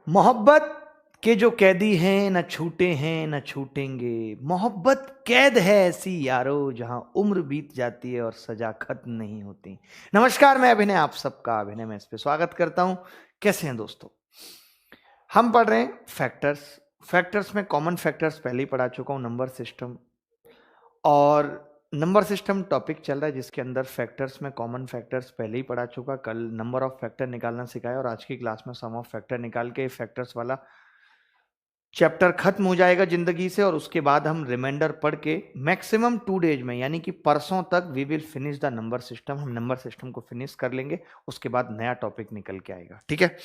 मोहब्बत के जो कैदी हैं न छूटे हैं न छूटेंगे। मोहब्बत कैद है ऐसी यारो जहां उम्र बीत जाती है और सजा खत्म नहीं होती। नमस्कार, मैं अभिनय आप सबका अभिनय में इस पे स्वागत करता हूं। कैसे हैं दोस्तों? हम पढ़ रहे हैं फैक्टर्स। फैक्टर्स में कॉमन फैक्टर्स पहले ही पढ़ा चुका हूं, नंबर सिस्टम। और नंबर सिस्टम टॉपिक चल रहा है जिसके अंदर फैक्टर्स में कॉमन फैक्टर्स पहले ही पढ़ा चुका। कल नंबर ऑफ फैक्टर निकालना सिखाया और आज की क्लास में सम ऑफ फैक्टर निकाल के फैक्टर्स वाला चैप्टर खत्म हो जाएगा जिंदगी से। और उसके बाद हम रिमाइंडर पढ़ के मैक्सिमम 2 डेज में यानी कि परसों तक we will finish the number system. हम नंबर सिस्टम को फिनिश कर लेंगे, उसके बाद नया टॉपिक निकल के आएगा। ठीक है,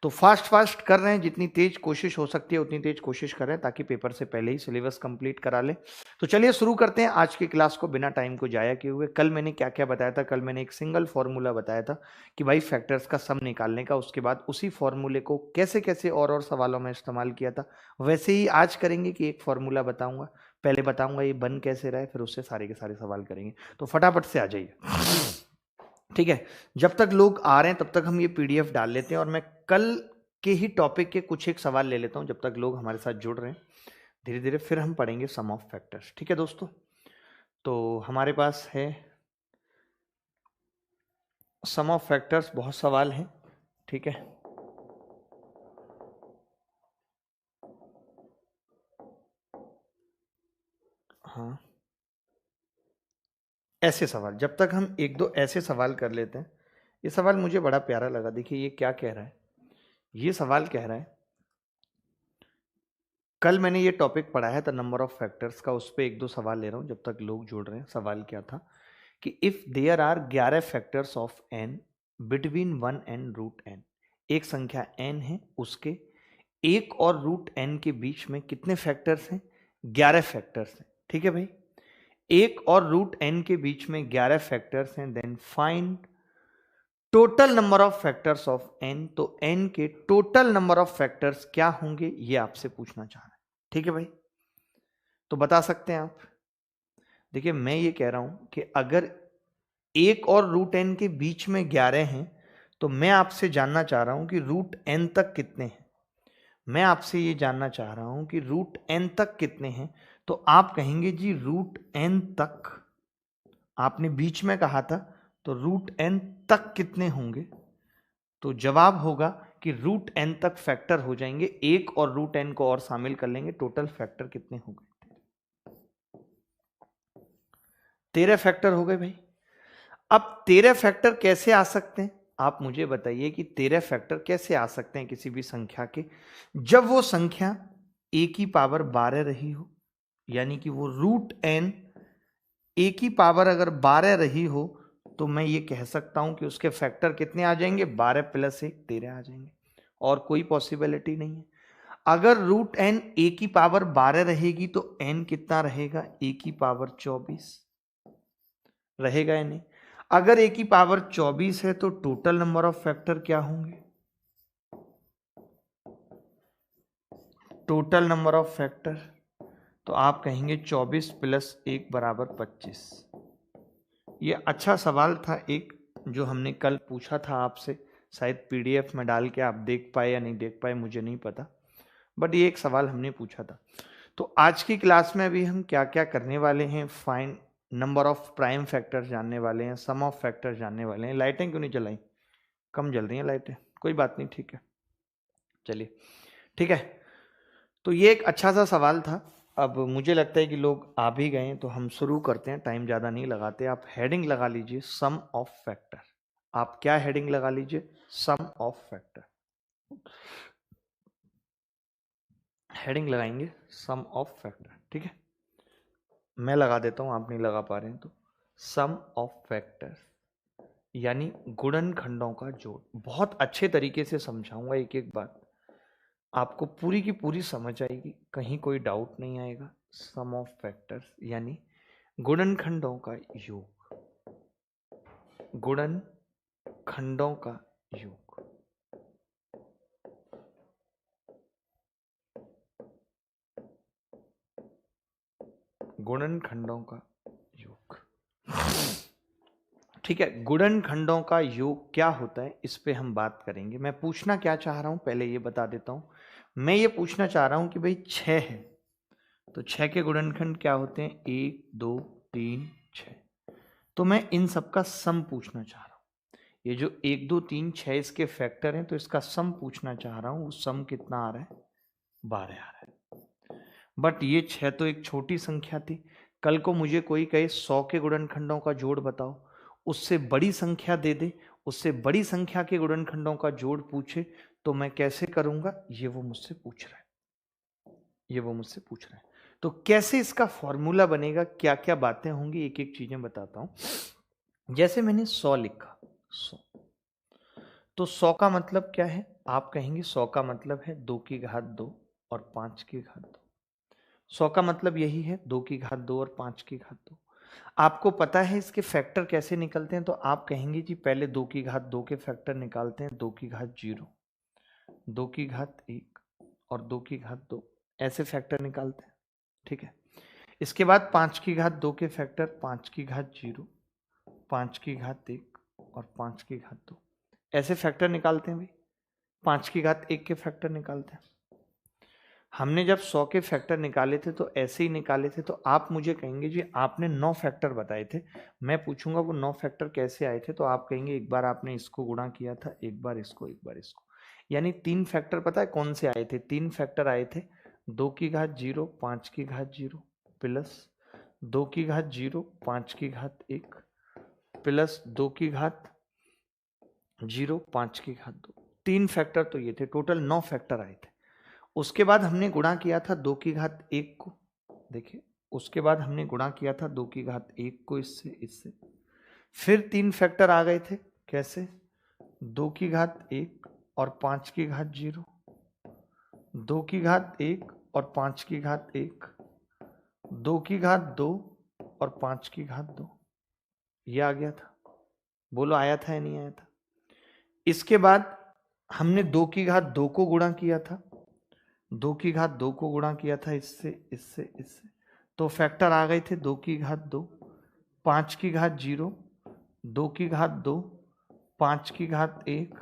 तो फास्ट फास्ट कर रहे हैं, जितनी तेज कोशिश हो सकती है उतनी तेज कोशिश कर रहे हैं ताकि पेपर से पहले ही सिलेबस कंप्लीट करा ले। तो चलिए शुरू करते हैं आज की क्लास को बिना टाइम को जाया किए हुए। कल मैंने क्या क्या बताया था? कल मैंने एक सिंगल फॉर्मूला बताया था कि भाई फैक्टर्स का सम निकालने का। उसके बाद उसी फॉर्मूले को कैसे कैसे और सवालों में इस्तेमाल किया था वैसे ही आज करेंगे कि एक फॉर्मूला बताऊंगा, पहले बताऊंगा ये बन कैसे रहा है, फिर उससे सारे के सारे सवाल करेंगे। तो फटाफट से आ जाइए। ठीक है, जब तक लोग आ रहे हैं तब तक हम ये पीडीएफ डाल लेते हैं और मैं कल के ही टॉपिक के कुछ एक सवाल ले लेता हूं जब तक लोग हमारे साथ जुड़ रहे हैं। धीरे धीरे फिर हम पढ़ेंगे सम ऑफ फैक्टर्स। ठीक है दोस्तों, तो हमारे पास है सम ऑफ फैक्टर्स, बहुत सवाल हैं। ठीक है, हाँ, ऐसे सवाल जब तक हम एक दो ऐसे सवाल कर लेते हैं। ये सवाल मुझे बड़ा प्यारा लगा। देखिए ये क्या कह रहा है। ये सवाल कह रहा है, कल मैंने ये टॉपिक पढ़ा है द नंबर ऑफ फैक्टर्स का, उस पर एक दो सवाल ले रहा हूं जब तक लोग जुड़ रहे हैं। सवाल क्या था कि if there are 11 factors of n between 1 and root n. एक संख्या एन है, उसके एक और रूट एन के बीच में कितने फैक्टर्स हैं? 11 फैक्टर्स हैं। ठीक है भाई, एक और रूट एन के बीच में 11 फैक्टर्स हैं। Then find total number of factors of n. तो एन के टोटल नंबर ऑफ फैक्टर्स क्या होंगे ये आपसे पूछना चाह रहा है। ठीक है भाई, तो बता सकते हैं आप? देखिए मैं ये कह रहा हूं कि अगर एक और रूट एन के बीच में 11 हैं तो मैं आपसे जानना चाह रहा हूं कि रूट एन तक कितने हैं। मैं आपसे ये जानना चाह रहा हूं कि रूट एन तक कितने हैं। तो आप कहेंगे जी रूट एन तक, आपने बीच में कहा था, तो रूट एन तक कितने होंगे? तो जवाब होगा कि रूट एन तक फैक्टर हो जाएंगे, एक और रूट एन को और शामिल कर लेंगे, टोटल फैक्टर कितने हो गए? 13 फैक्टर हो गए भाई। अब 13 फैक्टर कैसे आ सकते हैं? आप मुझे बताइए कि 13 फैक्टर कैसे आ सकते हैं किसी भी संख्या के, जब वो संख्या ए की पावर 12 रही हो, यानी कि वो रूट एन ए की पावर अगर 12 रही हो तो मैं ये कह सकता हूं कि उसके फैक्टर कितने आ जाएंगे? 12 प्लस 1 13 आ जाएंगे, और कोई पॉसिबिलिटी नहीं है। अगर रूट एन ए की पावर 12 रहेगी तो एन कितना रहेगा? ए की पावर 24 रहेगा या नहीं? अगर ए की पावर 24 है तो टोटल नंबर ऑफ फैक्टर क्या होंगे? टोटल नंबर ऑफ फैक्टर, तो आप कहेंगे 24 प्लस 1 बराबर 25। ये अच्छा सवाल था एक, जो हमने कल पूछा था आपसे। शायद पीडीएफ में डाल के आप देख पाए या नहीं देख पाए मुझे नहीं पता, बट ये एक सवाल हमने पूछा था। तो आज की क्लास में अभी हम क्या क्या करने वाले हैं? Find number of prime factor जानने वाले हैं, सम ऑफ फैक्टर जानने वाले हैं। लाइटें क्यों नहीं जलाई? कम जल रही हैं लाइटें, कोई बात नहीं, ठीक है, चलिए। ठीक है, तो ये एक अच्छा सा सवाल था। अब मुझे लगता है कि लोग आ भी गए हैं तो हम शुरू करते हैं, टाइम ज़्यादा नहीं लगाते। आप हेडिंग लगा लीजिए सम ऑफ फैक्टर। आप क्या हेडिंग लगा लीजिए? सम ऑफ फैक्टर। हेडिंग लगाएंगे सम ऑफ फैक्टर। ठीक है, मैं लगा देता हूं, आप नहीं लगा पा रहे हैं तो। सम ऑफ फैक्टर यानी गुणनखंडों का जोड़। बहुत अच्छे तरीके से समझाऊंगा, एक एक बात आपको पूरी की पूरी समझ आएगी, कहीं कोई डाउट नहीं आएगा। सम ऑफ फैक्टर्स यानी गुणनखंडों का योग, गुणनखंडों का योग। गुणनखंडों का योग। ठीक है, गुणनखंडों का योग क्या होता है इस पे हम बात करेंगे। मैं पूछना क्या चाह रहा हूं पहले ये बता देता हूं। मैं ये पूछना चाह रहा हूं कि भाई 6 है तो 6 के गुणनखंड क्या होते हैं, 1 2 3 6। तो मैं इन सब का सम पूछना चाह रहा हूं। ये जो 1 2 3 6 इसके फैक्टर हैं तो इसका सम पूछना चाह रहा हूं। सम कितना आ रहा है, 12 आ रहा है। बट ये 6 तो एक छोटी संख्या थी। कल को मुझे कोई कहे 100 के गुणनखंडों का जोड़ बताओ, उससे बड़ी संख्या दे दे, उससे बड़ी संख्या के गुणनखंडों का जोड़ पूछे तो मैं कैसे करूंगा, ये वो मुझसे पूछ रहा है, ये वो मुझसे पूछ रहा है। तो कैसे इसका फॉर्मूला बनेगा, क्या क्या बातें होंगी, एक एक चीजें बताता हूं। जैसे मैंने 100 लिखा, 100 तो 100 का मतलब क्या है, आप कहेंगे 100 का मतलब है 2 की घात 2 और 5 की घात 2। 100 का मतलब यही है 2 की घात 2 और 5 की घात 2। आपको पता है इसके फैक्टर कैसे निकलते हैं, तो आप कहेंगे जी पहले 2 की घात 2 के फैक्टर निकालते हैं, 2 की घात 0, 2 की घात 1 और 2 की घात 2, ऐसे फैक्टर निकालते हैं। ठीक है, इसके बाद 5 की घात 2 के फैक्टर, 5 की घात 0, 5 की घात 1 और 5 की घात 2, ऐसे फैक्टर निकालते हैं भाई। 5 की घात 1 के फैक्टर निकालते हैं। हमने जब 100 के फैक्टर निकाले थे तो ऐसे ही निकाले थे। तो आप मुझे कहेंगे जी आपने 9 फैक्टर बताए थे, मैं पूछूंगा वो 9 फैक्टर कैसे आए थे, तो आप कहेंगे एक बार आपने इसको गुणा किया था, एक बार इसको, एक बार इसको, यानी 3 फैक्टर पता है कौन से आए थे, 3 फैक्टर आए थे। 2 की घात 0, 5 की घात 0 प्लस 2 की घात 0, 5 की घात 1 प्लस 2 की घात 0, 5 की घात 2। 3 फैक्टर तो ये थे, टोटल 9 फैक्टर आए थे। उसके बाद हमने गुणा किया था 2 की घात 1 को, देखिए उसके बाद हमने गुणा किया था 2 की घात 1 को इससे, इससे। फिर 3 फैक्टर आ गए थे, कैसे, 2 की घात 1 और 5 की घात 0, 2 की घात 1 और 5 की घात 1, 2 की घात 2 और 5 की घात 2, ये आ गया था। बोलो आया था या नहीं आया था। इसके बाद हमने 2 की घात 2 को गुणा किया था, 2 की घात 2 को गुणा किया था इससे, इससे, इससे, तो फैक्टर आ गए थे 2 की घात 2, 5 की घात 0, 2 की घात 2, 5 की घात 1,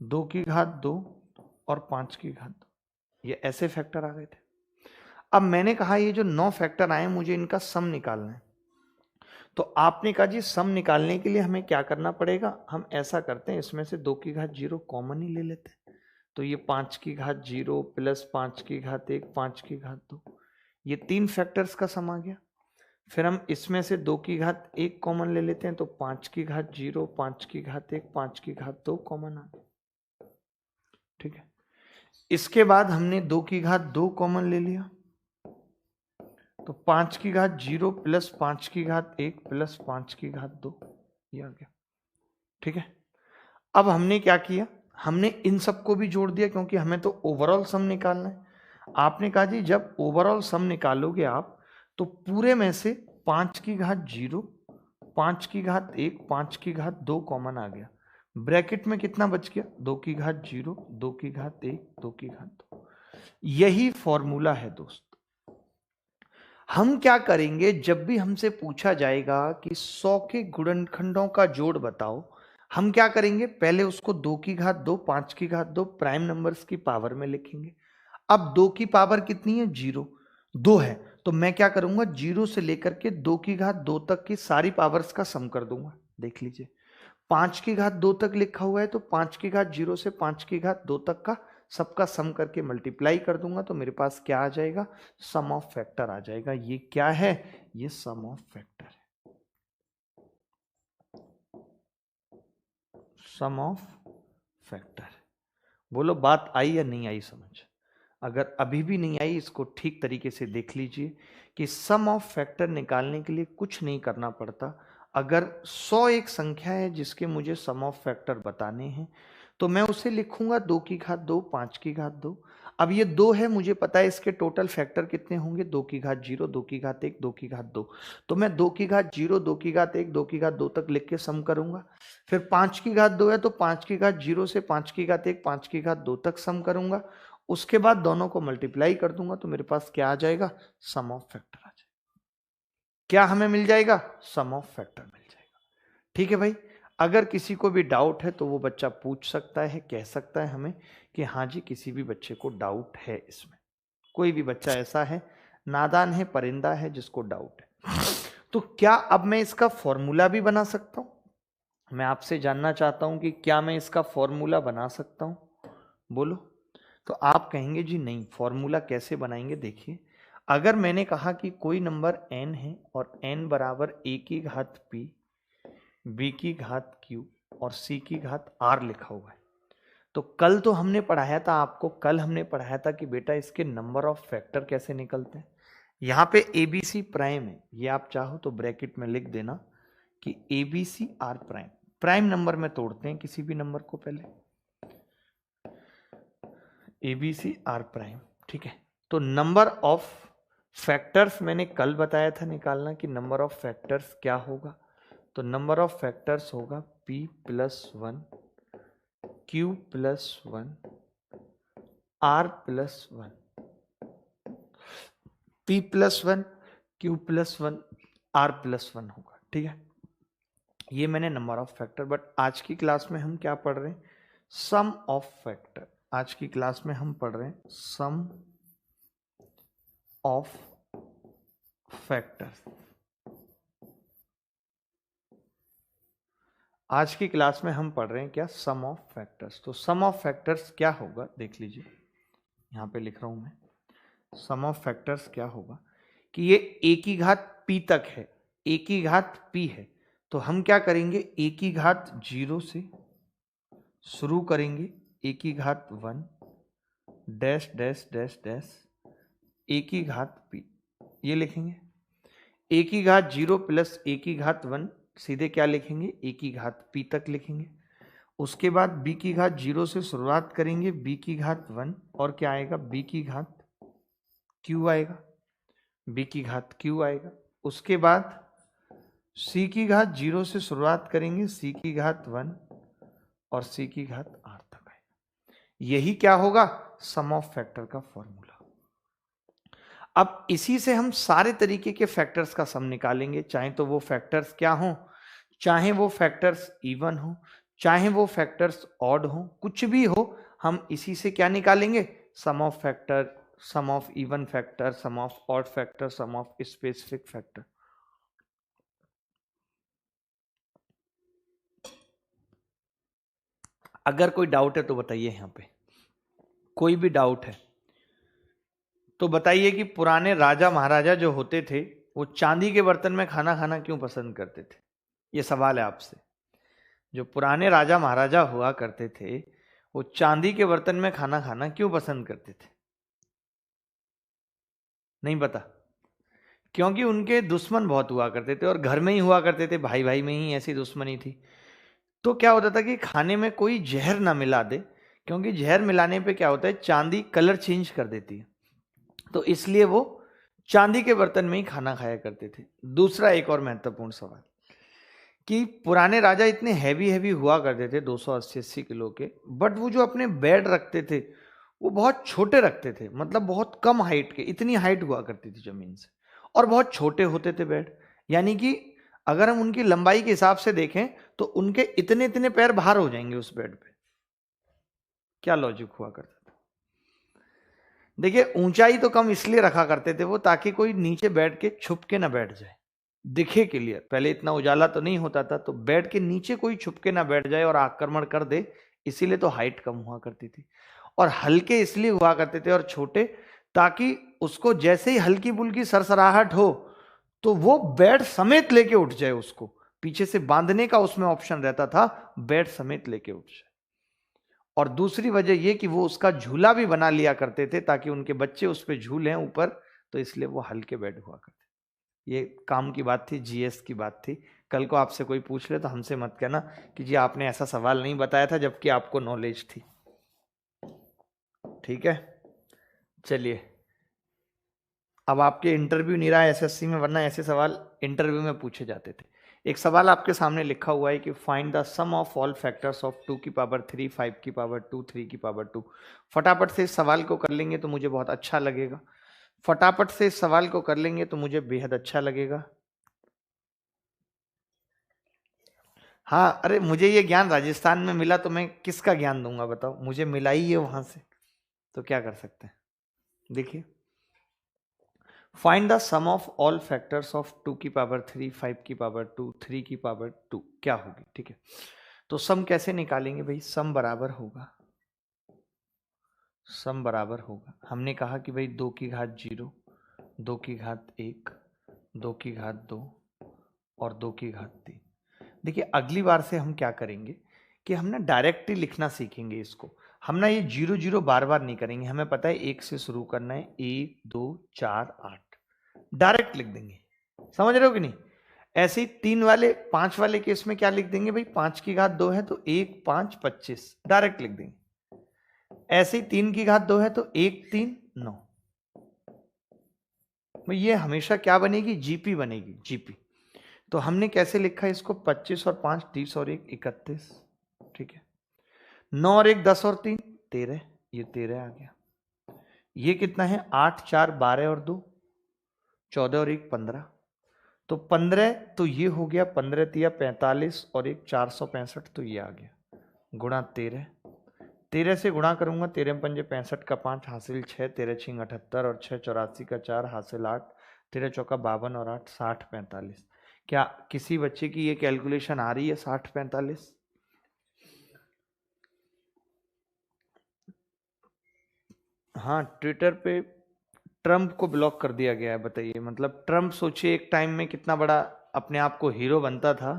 2 की घात 2 और 5 की घात 2, ये ऐसे फैक्टर आ गए थे। अब मैंने कहा ये जो 9 फैक्टर आए मुझे इनका सम निकालना है। तो आपने कहा जी सम निकालने के लिए हमें क्या करना पड़ेगा, हम ऐसा करते हैं इसमें से 2 की घात 0 कॉमन ही ले लेते हैं। तो ये 5 की घात 0 प्लस 5 की घात 1, 5 की घात 2, ये 3 फैक्टर्स का सम आ गया। फिर हम इसमें से 2 की घात 1 कॉमन ले लेते हैं, तो 5 की घात 0, 5 की घात 1, 5 की घात 2 कॉमन आ गया। ठीक है, इसके बाद हमने 2 की घात 2 कॉमन ले लिया, तो 5 की घात 0 प्लस 5 की घात 1 प्लस 5 की घात 2, ये आ गया। ठीक है, अब हमने क्या किया, हमने इन सबको भी जोड़ दिया क्योंकि हमें तो ओवरऑल सम निकालना है। आपने कहा जी जब ओवरऑल सम निकालोगे आप तो पूरे में से 5 की घात 0, 5 की घात 1, 5 की घात 2 कॉमन आ गया। ब्रैकेट में कितना बच गया, 2 की घात 0, 2 की घात 1, 2 की घात 2। यही फॉर्मूला है दोस्त। हम क्या करेंगे, जब भी हमसे पूछा जाएगा कि 100 के गुणनखंडों का जोड़ बताओ, हम क्या करेंगे, पहले उसको 2 की घात 2, 5 की घात 2 प्राइम नंबर्स की पावर में लिखेंगे। अब 2 की पावर कितनी है, 0, 2 है, तो मैं क्या करूंगा 0 से लेकर के 2 की घात 2 तक की सारी पावर्स का सम कर दूंगा। देख लीजिए 5 की घात 2 तक लिखा हुआ है तो 5 की घात 0 से 5 की घात 2 तक का सबका सम करके मल्टीप्लाई कर दूंगा, तो मेरे पास क्या आ जाएगा, सम ऑफ फैक्टर आ जाएगा। ये क्या है, ये सम ऑफ फैक्टर है, सम ऑफ फैक्टर। बोलो बात आई या नहीं आई समझ। अगर अभी भी नहीं आई इसको ठीक तरीके से देख लीजिए कि सम ऑफ फैक्टर निकालने के लिए कुछ नहीं करना पड़ता। अगर 100 एक संख्या है जिसके मुझे सम ऑफ फैक्टर बताने हैं तो मैं उसे लिखूंगा 2 की घात 2, 5 की घात 2। अब ये 2 है, मुझे पता है इसके टोटल फैक्टर कितने होंगे, 2 की घात 0, 2 की घात 1, 2 की घात 2। तो मैं 2 की घात 0, 2 की घात 1, 2 की घात 2 तक लिख के सम करूंगा। फिर 5 की घात 2 है तो 5 की घात 0 से 5 की घात 1, 5 की घात 2 तक सम करूंगा। उसके बाद दोनों को मल्टीप्लाई कर दूंगा तो मेरे पास क्या आ जाएगा, सम ऑफ फैक्टर आ जाएगा। क्या हमें मिल जाएगा, सम ऑफ फैक्टर मिल जाएगा। ठीक है भाई, अगर किसी को भी डाउट है तो वो बच्चा पूछ सकता है, कह सकता है हमें कि हाँ जी किसी भी बच्चे को डाउट है इसमें। कोई भी बच्चा ऐसा है, नादान है, परिंदा है, जिसको डाउट है। तो क्या अब मैं इसका फॉर्मूला भी बना सकता हूं? मैं आपसे जानना चाहता हूं कि क्या मैं इसका फॉर्मूला बना सकता हूं? बोलो। तो आप कहेंगे जी नहीं, फॉर्मूला कैसे बनाएंगे? देखिए, अगर मैंने कहा कि कोई नंबर n है और n बराबर a की घात p, b की घात q और c की घात r लिखा हुआ है, तो कल तो हमने पढ़ाया था आपको, कल हमने पढ़ाया था कि बेटा इसके नंबर ऑफ फैक्टर कैसे निकलते हैं। यहाँ पे ABC प्राइम है, ये आप चाहो तो ब्रैकेट में लिख देना कि ABC R prime. Prime number में तोड़ते हैं किसी भी नंबर को पहले, ABC R प्राइम, ठीक है। तो नंबर ऑफ फैक्टर्स मैंने कल बताया था निकालना कि नंबर ऑफ फैक्टर्स क्या होगा। तो नंबर ऑफ फैक्टर्स होगा P plus 1, Q plus 1, R plus 1, P plus 1, Q plus 1, R plus 1 होगा, ठीक है। ये मैंने नंबर ऑफ फैक्टर, बट आज की क्लास में हम क्या पढ़ रहे हैं? Sum of factor. आज की क्लास में हम पढ़ रहे हैं सम ऑफ फैक्टर। आज की क्लास में हम पढ़ रहे हैं क्या? सम ऑफ फैक्टर्स। तो सम ऑफ फैक्टर्स क्या होगा देख लीजिए, यहां पे लिख रहा हूं मैं। सम ऑफ फैक्टर्स क्या होगा कि ये a की घात p तक है, a की घात p है, तो हम क्या करेंगे? a की घात 0 से शुरू करेंगे, a की घात 1 dash dash dash dash a की घात p, ये लिखेंगे। a की घात 0 प्लस a की घात 1 सीधे क्या लिखेंगे? a की घात p तक लिखेंगे। उसके बाद b की घात 0 से शुरुआत करेंगे, b की घात 1 और क्या आएगा? b की घात q आएगा, b की घात q आएगा। उसके बाद c की घात 0 से शुरुआत करेंगे, c की घात 1 और c की घात r तक आएगा। यही क्या होगा? सम ऑफ फैक्टर का फॉर्मूला। अब इसी से हम सारे तरीके के फैक्टर्स का सम निकालेंगे, चाहे तो वो फैक्टर्स क्या हो, चाहे वो फैक्टर्स इवन हो, चाहे वो फैक्टर्स ऑड हो, कुछ भी हो, हम इसी से क्या निकालेंगे? Sum of factor, sum of even factor, sum of odd factor, sum of specific factor. अगर कोई डाउट है तो बताइए, यहां पे कोई भी डाउट है तो बताइए कि पुराने राजा महाराजा जो होते थे वो चांदी के बर्तन में खाना खाना क्यों पसंद करते थे? ये सवाल है आपसे। जो पुराने राजा महाराजा हुआ करते थे वो चांदी के बर्तन में खाना खाना क्यों पसंद करते थे? नहीं पता? क्योंकि उनके दुश्मन बहुत हुआ करते थे और घर में ही हुआ करते थे, भाई भाई में ही ऐसी दुश्मनी थी। तो क्या होता था कि खाने में कोई जहर ना मिला दे, क्योंकि जहर मिलाने पे क्या होता है, चांदी कलर चेंज कर देती है। तो इसलिए वो चांदी के बर्तन में ही खाना खाया करते थे। दूसरा एक और महत्वपूर्ण सवाल कि पुराने राजा इतने हैवी हैवी हुआ करते थे, 280-80 किलो के, बट वो जो अपने बेड रखते थे वो बहुत छोटे रखते थे, मतलब बहुत कम हाइट के, इतनी हाइट हुआ करती थी जमीन से, और बहुत छोटे होते थे बेड। यानी कि अगर हम उनकी लंबाई के हिसाब से देखें तो उनके इतने इतने पैर बाहर हो जाएंगे उस बेड पे। क्या लॉजिक हुआ करता था? देखिए, ऊंचाई तो कम इसलिए रखा करते थे वो, ताकि कोई नीचे बैठ के छुप के ना बैठ जाए, दिखे के लिए। पहले इतना उजाला तो नहीं होता था, तो बेड के नीचे कोई छुप के ना बैठ जाए और आक्रमण कर दे, इसीलिए तो हाइट कम हुआ करती थी। और हल्के इसलिए हुआ करते थे और छोटे, ताकि उसको जैसे ही हल्की फुल्की सरसराहट हो तो वो बेड समेत लेके उठ जाए, उसको पीछे से बांधने का उसमें ऑप्शन रहता था, बेड समेत लेके उठ जाए। और दूसरी वजह यह कि वो उसका झूला भी बना लिया करते थे ताकि उनके बच्चे उस पर झूलें ऊपर, तो इसलिए वो हल्के बेड हुआ करते। ये काम की बात थी, जीएस की बात थी। कल को आपसे कोई पूछ ले तो हमसे मत कहना कि जी आपने ऐसा सवाल नहीं बताया था, जबकि आपको नॉलेज थी। ठीक है, चलिए। अब आपके इंटरव्यू नहीं रहा एसएससी में, वरना ऐसे सवाल इंटरव्यू में पूछे जाते थे। एक सवाल आपके सामने लिखा हुआ है कि find the sum of all factors of 2 की पावर 3, 5 की पावर 2, 3 की पावर 2। फटाफट से इस सवाल को कर लेंगे तो मुझे बहुत अच्छा लगेगा। फटाफट से इस सवाल को कर लेंगे तो मुझे बेहद अच्छा लगेगा। हाँ, अरे मुझे ये ज्ञान राजस्थान में मिला तो मैं किसका ज्ञान दूंगा बताओ, मुझे मिला ही है वहां से, तो क्या कर सकते हैं। देखिए, find the sum of all factors of 2 की पावर 3, 5 की पावर 2, 3 की पावर 2 क्या होगी। ठीक है, तो सम कैसे निकालेंगे भाई, सम बराबर होगा, सम बराबर होगा, हमने कहा कि भाई 2 की घात 0, 2 की घात 1, 2 की घात 2 और 2 की घात 3। देखिए अगली बार से हम क्या करेंगे कि हम ना डायरेक्ट ही लिखना सीखेंगे इसको, हम ना ये 0 0 बार बार नहीं करेंगे, हमें पता है 1 से शुरू करना है, 1 2 4 8 डायरेक्ट लिख देंगे, समझ रहे हो कि नहीं। ऐसे ही 3 वाले 5 वाले केस में क्या लिख देंगे भाई, 5 की घात 2 है तो 1 5 25 डायरेक्ट लिख देंगे। ऐसे ही 3 की घात 2 है तो 1 3 9, ये हमेशा क्या बनेगी, जीपी बनेगी, जीपी। तो हमने कैसे लिखा इसको, 25 और 5 30 और 1 31, ठीक है, 9 और 1 10 और 3 13, ये 13 आ गया। ये कितना है, 8 4 12 और 2 14 और 1 15, तो 15, तो ये हो गया 15 तिया 45 और 1 465, तो ये आ गया गुणा 13, 13 से गुणा करूंगा, 13 पंजे 65 का 5 हासिल 6, 13 छिंग 78 और 6 84 का 4 हासिल 8, 13 चौका 52 और 8 60 45। क्या किसी बच्चे की ये कैलकुलेशन आ रही है 60 45? हाँ, ट्विटर पे ट्रम्प को ब्लॉक कर दिया गया है, बताइए, मतलब ट्रम्प सोचिए एक टाइम में कितना बड़ा अपने आप को हीरो बनता था,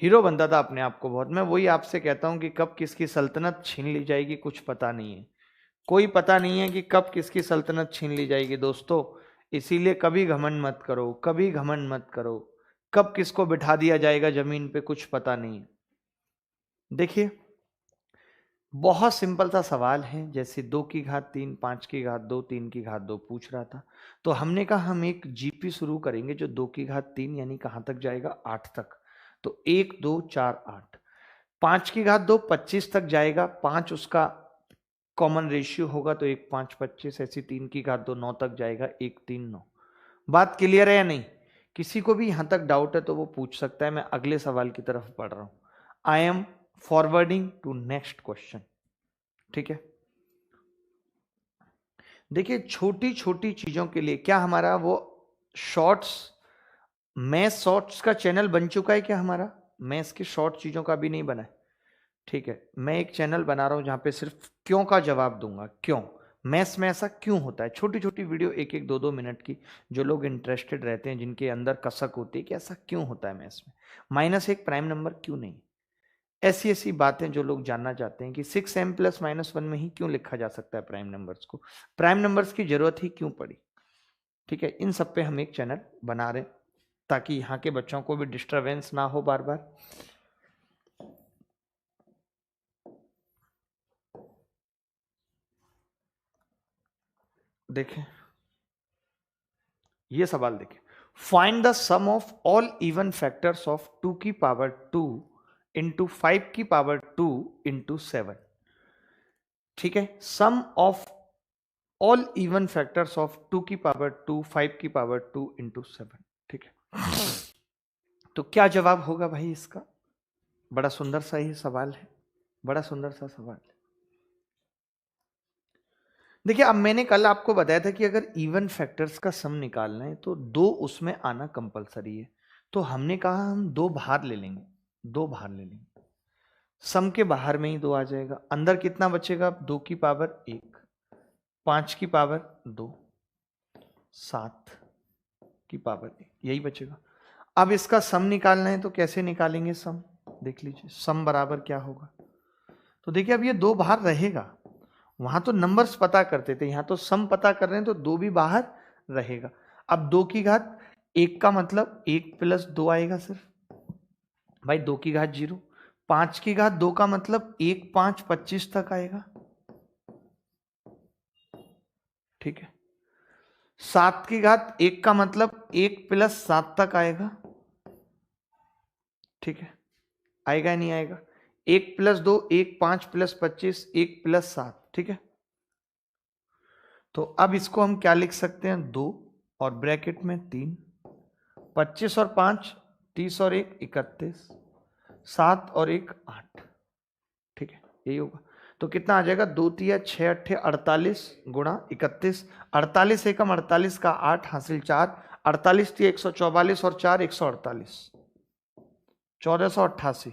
हीरो बनता था अपने आप को बहुत। मैं वही आपसे कहता हूं कि कब किसकी सल्तनत छीन ली जाएगी कुछ पता नहीं है, कोई पता नहीं है कि कब किसकी सल्तनत छीन ली जाएगी दोस्तों। इसीलिए कभी घमंड मत करो, कभी घमंड मत करो, कब किसको बिठा दिया जाएगा जमीन पे कुछ पता नहीं है। देखिए बहुत सिंपल सा सवाल है, जैसे 2 की घात 3, 5 की घात 2, 3 की घात 2 पूछ रहा था, तो हमने कहा हम एक जीपी शुरू करेंगे जो 2 की घात 3 यानी कहां तक जाएगा, 8 तक, तो 1 2 4 8। 5 की घात 2 25 तक जाएगा, 5 उसका कॉमन रेशियो होगा तो 1 5 25, ऐसी 3 की घात 2 9 तक जाएगा, 1 3 9। बात क्लियर है या नहीं, किसी को भी यहां तक डाउट है तो वो पूछ सकता है, मैं अगले सवाल की तरफ बढ़ रहा हूं, I am forwarding to next question, ठीक है। देखिए छोटी छोटी चीजों के लिए क्या हमारा वो शॉर्ट्स, मैथ शॉर्ट्स का चैनल बन चुका है क्या हमारा, मैथ्स के शॉर्ट चीजों का भी नहीं बना है, ठीक है। मैं एक चैनल बना रहा हूं जहां पे सिर्फ क्यों का जवाब दूंगा, क्यों मैथ्स में ऐसा क्यों होता है, छोटी छोटी वीडियो 1 1 2 2 मिनट की, जो लोग इंटरेस्टेड रहते हैं, जिनके अंदर कसक होती है कि ऐसा क्यों होता है मैथ्स में, -1 प्राइम नंबर क्यों नहीं, ऐसी ऐसी बातें जो लोग जानना चाहते हैं कि 6m + -1 में ही क्यों लिखा जा सकता है प्राइम नंबर्स को, प्राइम नंबर्स की जरूरत ही क्यों पड़ी, ठीक है। इन सब पे हम एक चैनल बना रहे ताकि यहाँ के बच्चों को भी डिस्टरबेंस ना हो बार बार। देखें ये सवाल, देखें, find the sum of all even factors of 2 की पावर 2 इंटू 5 की पावर 2 इंटू 7, ठीक है, sum of all even factors of 2 की पावर 2 5 की पावर 2 इंटू 7, ठीक है। तो क्या जवाब होगा भाई इसका, बड़ा सुंदर सा ही सवाल है, बड़ा सुंदर सा सवाल है। देखिए अब मैंने कल आपको बताया था कि अगर इवन फैक्टर्स का सम निकालना है तो 2 उसमें आना कंपलसरी है, तो हमने कहा हम 2 बाहर ले लेंगे, 2 बाहर ले लेंगे, सम के बाहर में ही 2 आ जाएगा, अंदर कितना बचेगा, 2 की पावर 1, 5 की पावर 2, 7 की पावर 1, यही बचेगा। अब इसका सम निकालना है तो कैसे निकालेंगे सम, देख लीजिए सम बराबर क्या होगा। तो देखिए अब ये 2 बाहर रहेगा, वहां तो नंबर्स पता करते थे, यहां तो सम पता कर रहे हैं तो 2 भी बाहर रहेगा। अब 2 की घात 1 का मतलब 1 + 2 आएगा सिर्फ, भाई 2 की घात 0, 5 की घात 2 का मतलब 1 5 25 तक आएगा, ठीक है। 7 की घात 1 का मतलब 1 + 7 तक आएगा, ठीक है, आएगा या नहीं आएगा, 1 + 2 1 5 + 25 1 + 7, ठीक है। तो अब इसको हम क्या लिख सकते हैं, 2 और ब्रैकेट में 3, 25 और 5 30 और 1 31, 7 और 1 8, ठीक है, यही होगा। तो कितना आ जाएगा, 2 तिया 6 अट्ठे 48 गुणा 31, 48 एकम 48 का 8 हासिल 4, 48 तिया 144 और 4 148, 1488।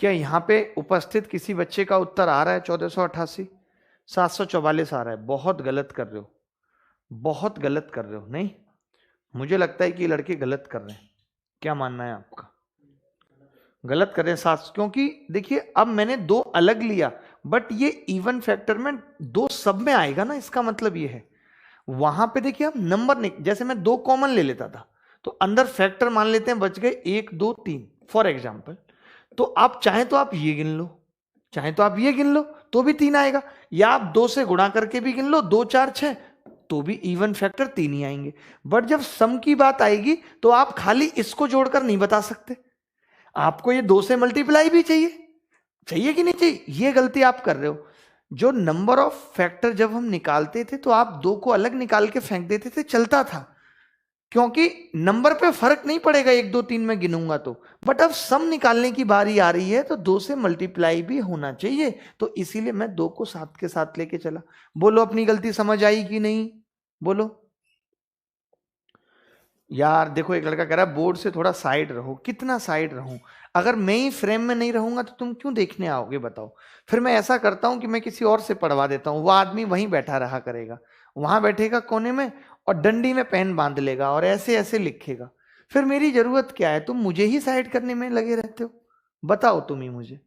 क्या यहाँ पे उपस्थित किसी बच्चे का उत्तर आ रहा है 1488? 744 आ रहा है। बहुत गलत कर रहे हो, बहुत गलत कर रहे हो। नहीं, मुझे लगता है कि ये लड़के गलत कर रहे हैं। क्या मानना है आपका? गलत कर रहे हैं 7, क्योंकि देखिए अब मैंने 2 अलग लिया, बट ये इवन फैक्टर में 2 सब में आएगा ना, इसका मतलब ये है। वहां पे देखिए हम नंबर जैसे मैं 2 कॉमन ले लेता था तो अंदर फैक्टर मान लेते हैं, बच गए 1 2 3 फॉर एग्जाम्पल। तो आप चाहे तो आप ये गिन लो, चाहे तो आप ये गिन लो तो भी 3 आएगा, या आप 2 से गुणा करके भी गिन लो, 2 4 6 तो भी इवन फैक्टर 3 ही आएंगे। बट जब सम की बात आएगी तो आप खाली इसको जोड़कर नहीं बता सकते, आपको ये 2 से मल्टीप्लाई भी चाहिए, चाहिए कि नहीं चाहिए? ये गलती आप कर रहे हो। जो नंबर ऑफ फैक्टर जब हम निकालते थे तो आप 2 को अलग निकाल के फेंक देते थे, चलता था, क्योंकि नंबर पे फर्क नहीं पड़ेगा 1 2 3 में गिनूंगा तो। बट अब सम निकालने की बारी आ रही है तो 2 से मल्टीप्लाई भी होना चाहिए, तो इसीलिए मैं 2 को 7 के साथ लेके चला। बोलो अपनी गलती समझ आई कि नहीं? बोलो यार। देखो एक लड़का कह रहा है बोर्ड से थोड़ा साइड रहो। कितना साइड रहूं? अगर मैं ही फ्रेम में नहीं रहूंगा तो तुम क्यों देखने आओगे बताओ? फिर मैं ऐसा करता हूं कि मैं किसी और से पढ़वा देता हूं, वो आदमी वहीं बैठा रहा करेगा, वहां बैठेगा कोने में और डंडी में पेन बांध लेगा और ऐसे ऐसे लिखेगा। फिर मेरी जरूरत क्या है? तुम मुझे ही साइड करने में लगे रहते हो, बताओ तुम ही मुझे।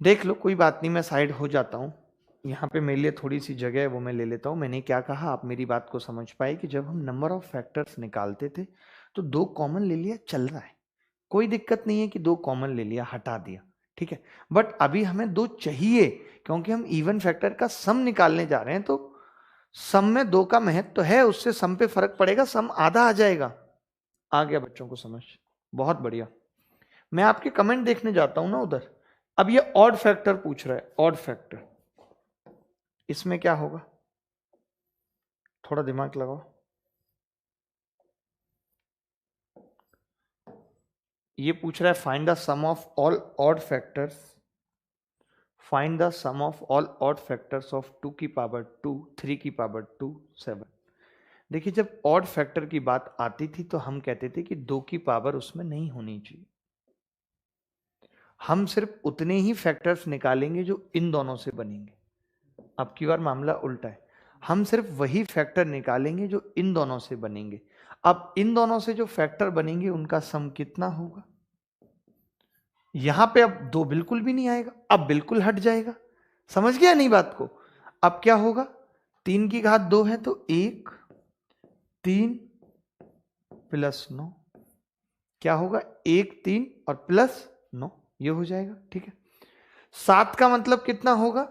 देख लो कोई बात नहीं, मैं साइड हो जाता हूं। यहाँ पे मेरे लिए थोड़ी सी जगह है, वो मैं ले लेता हूँ। मैंने क्या कहा, आप मेरी बात को समझ पाए कि जब हम नंबर ऑफ फैक्टर्स निकालते थे तो 2 कॉमन ले लिया, चल रहा है, कोई दिक्कत नहीं है कि 2 कॉमन ले लिया, हटा दिया, ठीक है। बट अभी हमें 2 चाहिए, क्योंकि हम इवन फैक्टर का सम निकालने जा रहे हैं। तो सम में 2 का महत्व तो है, उससे सम पे फर्क पड़ेगा, सम आधा आ जाएगा। आ गया बच्चों को समझ? बहुत बढ़िया। मैं आपके कमेंट देखने जाता हूं ना उधर। अब ये ऑड फैक्टर पूछ रहा है, ऑड फैक्टर, इसमें क्या होगा? थोड़ा दिमाग लगाओ। ये पूछ रहा है find the sum of all odd factors, find the sum of all odd factors of 2 की पावर 2, 3 की पावर 2, 7। देखिए जब ऑड फैक्टर की बात आती थी तो हम कहते थे कि 2 की पावर उसमें नहीं होनी चाहिए। हम सिर्फ उतने ही फैक्टर्स निकालेंगे जो इन दोनों से बनेंगे। अब की बार मामला उल्टा है, हम सिर्फ वही फैक्टर निकालेंगे जो इन दोनों से बनेंगे। अब इन दोनों से जो फैक्टर बनेंगे उनका सम कितना होगा? यहां पे अब 2 बिल्कुल भी नहीं आएगा, अब बिल्कुल हट जाएगा। समझ गया नहीं बात को? अब क्या होगा? 3 की घात 2 है तो 1, 3 प्लस 9 क्या होगा? 1 3 और प्लस 9, ये हो जाएगा, ठीक है। 7 का मतलब कितना होगा?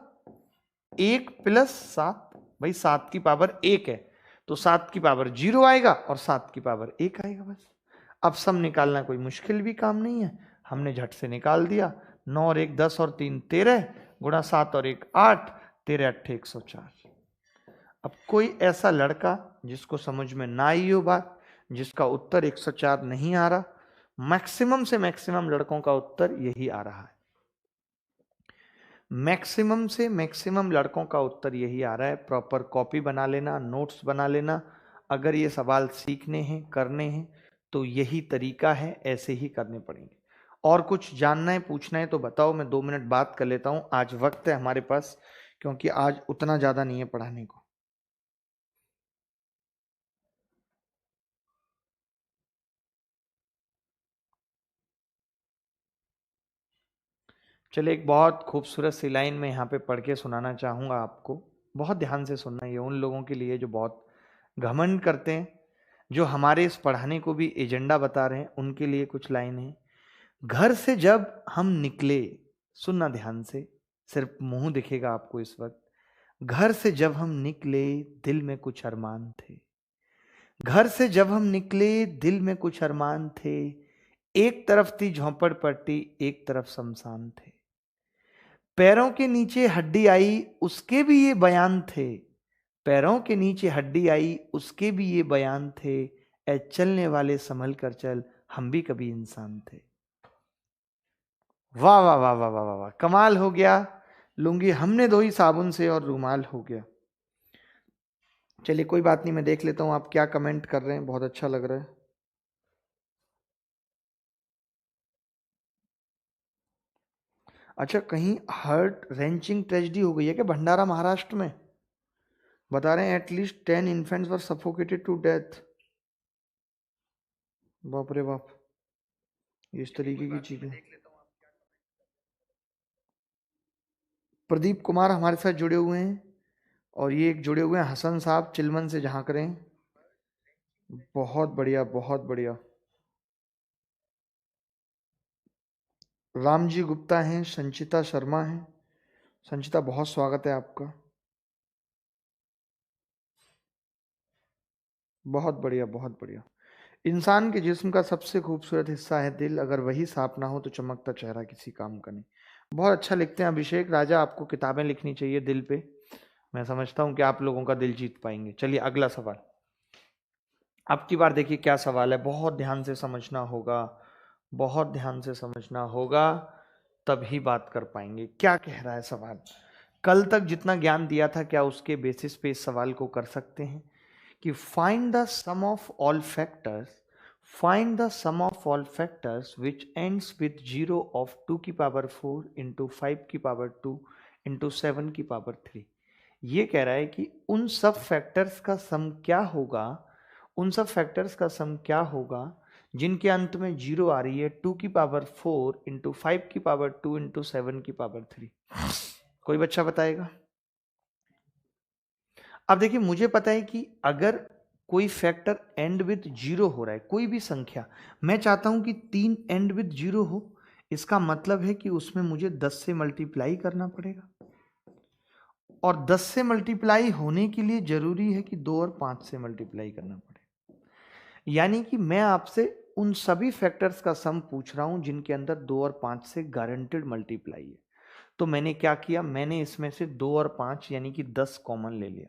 1 प्लस 7, भाई 7 की पावर 1 है तो 7 की पावर 0 आएगा और 7 की पावर 1 आएगा, बस। अब सम निकालना कोई मुश्किल भी काम नहीं है, हमने झट से निकाल दिया। 9 और 1 10 और 3 13 गुणा 7 और 1 8, 13 अट्ठे 104। अब कोई ऐसा लड़का जिसको समझ में ना आई हो बात, जिसका उत्तर 104 नहीं आ रहा, मैक्सिमम से मैक्सिमम लड़कों का उत्तर यही आ रहा है। मैक्सिमम से मैक्सिमम लड़कों का उत्तर यही आ रहा है। प्रॉपर कॉपी बना लेना, नोट्स बना लेना। अगर ये सवाल सीखने हैं, करने हैं तो यही तरीका है, ऐसे ही करने पड़ेंगे। और कुछ जानना है, पूछना है तो बताओ, मैं 2 मिनट बात कर लेता हूं। आज वक्त है हमारे पास, क्योंकि आज उतना ज्यादा नहीं है पढ़ाने को। चलिए एक बहुत खूबसूरत सी लाइन में यहाँ पे पढ़ के सुनाना चाहूंगा आपको। बहुत ध्यान से सुनना, ये उन लोगों के लिए जो बहुत घमंड करते हैं, जो हमारे इस पढ़ाने को भी एजेंडा बता रहे हैं, उनके लिए कुछ लाइन है। घर से जब हम निकले, सुनना ध्यान से, सिर्फ मुंह दिखेगा आपको इस वक्त। घर से जब हम निकले दिल में कुछ अरमान थे, घर से जब हम निकले दिल में कुछ अरमान थे। एक तरफ थी झोंपड़ पट्टी, एक तरफ शमशान थे। पैरों के नीचे हड्डी आई, उसके भी ये बयान थे। पैरों के नीचे हड्डी आई, उसके भी ये बयान थे। ऐ चलने वाले संभल कर चल, हम भी कभी इंसान थे। वाह वाह वाह वाह वाह वाह वाह, कमाल हो गया। लुंगी हमने धोई साबुन से और रूमाल हो गया। चलिए कोई बात नहीं, मैं देख लेता हूं आप क्या कमेंट कर रहे हैं, बहुत अच्छा लग रहा है। अच्छा, कहीं हार्ट रेंचिंग ट्रेजेडी हो गई है क्या भंडारा महाराष्ट्र में? बता रहे हैं at least 10 infants were suffocated to death. बाप रे बाप, इस तरीके की चीजें। प्रदीप कुमार हमारे साथ जुड़े हुए हैं, और ये एक जुड़े हुए हैं हसन साहब चिलमन से झांक रहे हैं। बहुत बढ़िया बहुत बढ़िया। रामजी गुप्ता हैं, संचिता शर्मा हैं। संचिता बहुत स्वागत है आपका। बहुत बढ़िया बहुत बढ़िया। इंसान के जिस्म का सबसे खूबसूरत हिस्सा है दिल, अगर वही साफ ना हो तो चमकता चेहरा किसी काम का नहीं। बहुत अच्छा लिखते हैं अभिषेक राजा, आपको किताबें लिखनी चाहिए दिल पे। मैं समझता हूं कि आप लोगों का दिल जीत पाएंगे। चलिए अगला सवाल। अब की बार देखिए क्या सवाल है, बहुत ध्यान से समझना होगा, बहुत ध्यान से समझना होगा, तभी बात कर पाएंगे। क्या कह रहा है सवाल? कल तक जितना ज्ञान दिया था, क्या उसके बेसिस पे इस सवाल को कर सकते हैं कि find the sum of all factors, find the sum of all factors which ends with 0 of 2 की पावर 4 इंटू 5 की पावर 2 इंटू 7 की पावर 3। ये कह रहा है कि उन सब फैक्टर्स का सम क्या होगा, उन सब फैक्टर्स का सम क्या होगा जिनके अंत में 0 आ रही है 2 की पावर 4 इंटू 5 की पावर 2 इंटू 7 की पावर 3। कोई बच्चा बताएगा? अब देखिए मुझे पता है कि अगर कोई फैक्टर एंड विथ 0 हो रहा है, कोई भी संख्या, मैं चाहता हूं कि 3 एंड विथ 0 हो, इसका मतलब है कि उसमें मुझे 10 से मल्टीप्लाई करना पड़ेगा, और 10 से मल्टीप्लाई होने के लिए जरूरी है कि 2 और 5 से मल्टीप्लाई करना पड़े। यानी कि मैं आपसे उन सभी फैक्टर्स का सम पूछ रहा हूं जिनके अंदर 2 और 5 से गारंटेड मल्टीप्लाई है। तो मैंने क्या किया, मैंने इसमें से 2 और 5 यानी कि 10 कॉमन ले लिया।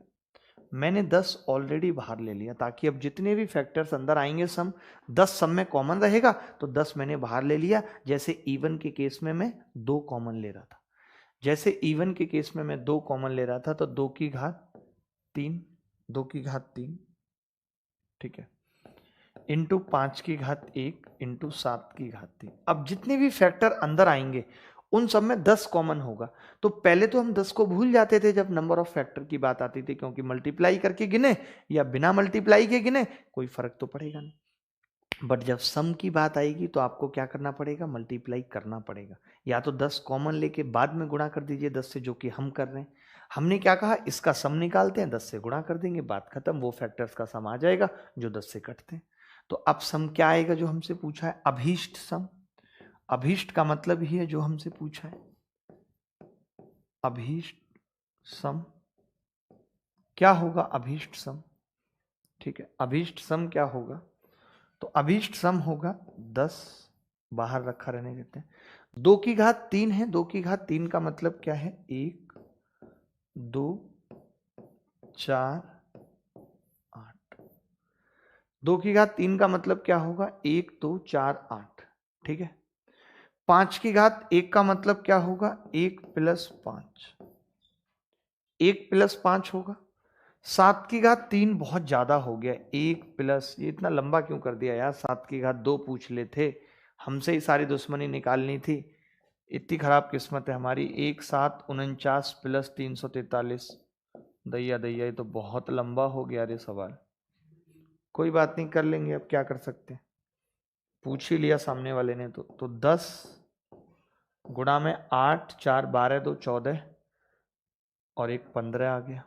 मैंने 10 ऑलरेडी बाहर ले लिया, ताकि अब जितने भी फैक्टर्स अंदर आएंगे सम 10 सब में कॉमन रहेगा, तो 10 मैंने बाहर ले लिया। जैसे इवन के केस में मैं 2 कॉमन ले रहा था, जैसे इवन के केस में मैं 2 कॉमन ले रहा था, तो 2 की घात 3, 2 की घात 3, ठीक है, इंटू 5 की घात 1 इंटू 7 की घात 3। अब जितने भी फैक्टर अंदर आएंगे उन सब में 10 कॉमन होगा। तो पहले तो हम 10 को भूल जाते थे जब नंबर ऑफ फैक्टर की बात आती थी, क्योंकि मल्टीप्लाई करके गिने या बिना मल्टीप्लाई के गिने कोई फर्क तो पड़ेगा नहीं। बट जब सम की बात आएगी तो आपको क्या करना पड़ेगा, मल्टीप्लाई करना पड़ेगा। या तो 10 कॉमन लेके बाद में गुणा कर दीजिए 10 से, जो कि हम कर रहे हैं। हमने क्या कहा, इसका सम निकालते हैं, 10 से गुणा कर देंगे, बात खत्म, वो फैक्टर्स का सम आ जाएगा जो 10 से कटते हैं। तो अब सम क्या आएगा जो हमसे पूछा है, अभीष्ट सम। अभीष्ट का मतलब ही है जो हमसे पूछा है, अभीष्ट सम। क्या होगा अभीष्ट सम? ठीक है, अभीष्ट सम क्या होगा, तो अभीष्ट सम होगा 10, बाहर रखा रहने देते हैं। 2 की घात 3 है, 2 की घात 3 का मतलब क्या है, 1 2 4 8। 2 की घात 3 का मतलब क्या होगा, 1 2 4 8, ठीक है। 5 की घात 1 का मतलब क्या होगा, 1 प्लस 5, 1 प्लस 5 होगा। 7 की घात 3 बहुत ज्यादा हो गया, 1 प्लस, ये इतना लंबा क्यों कर दिया यार, 7 की घात 2 पूछ लेते, हमसे ही सारी दुश्मनी निकालनी थी। इतनी खराब किस्मत है हमारी। 1 7 49 प्लस 343, दैया दैया, ये तो बहुत लंबा हो गया रे सवाल। कोई बात नहीं, कर लेंगे, अब क्या कर सकते हैं, पूछ ही लिया सामने वाले ने। तो 10 गुणा में 8 4 12 2 14, और एक 15 आ गया,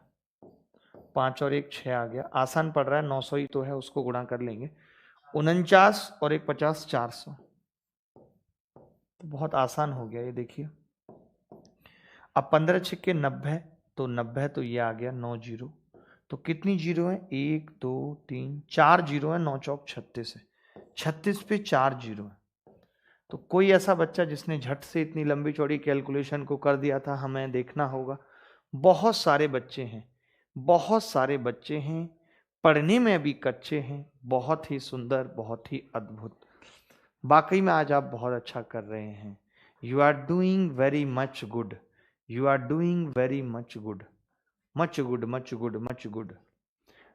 5 और एक 6 आ गया। आसान पड़ रहा है, 900 ही तो है, उसको गुणा कर लेंगे। 49 और एक 50, 400। तो बहुत आसान हो गया ये, देखिए। अब 15 छिक्के 90, तो 90, तो ये आ गया 9 जीरो। तो कितनी जीरो है, 1 2 3 4 जीरो है, 9 चौक 36 है, 36 पे 4 जीरो है। तो कोई ऐसा बच्चा जिसने झट से इतनी लंबी चौड़ी कैलकुलेशन को कर दिया था, हमें देखना होगा। बहुत सारे बच्चे हैं, बहुत सारे बच्चे हैं, पढ़ने में भी कच्चे हैं, बहुत ही सुंदर, बहुत ही अद्भुत। वाकई में आज आप बहुत अच्छा कर रहे हैं। You are doing very much good, you are doing very much good, much good much good much good,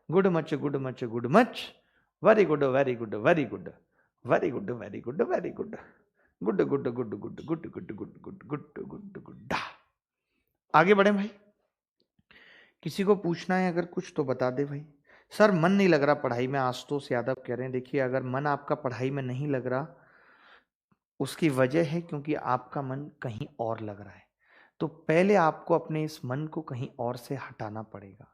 good much good much good much, very good very good very good, very good very good very good, good good good good good good good good good good good. आगे बढ़े भाई, किसी को पूछना है अगर कुछ तो बता दे भाई। सर मन नहीं लग रहा पढ़ाई में, आशुतोष यादव कह रहे हैं। देखिए अगर मन आपका पढ़ाई में नहीं लग रहा, उसकी वजह है क्योंकि आपका मन कहीं और लग रहा है। तो पहले आपको अपने इस मन को कहीं और से हटाना पड़ेगा।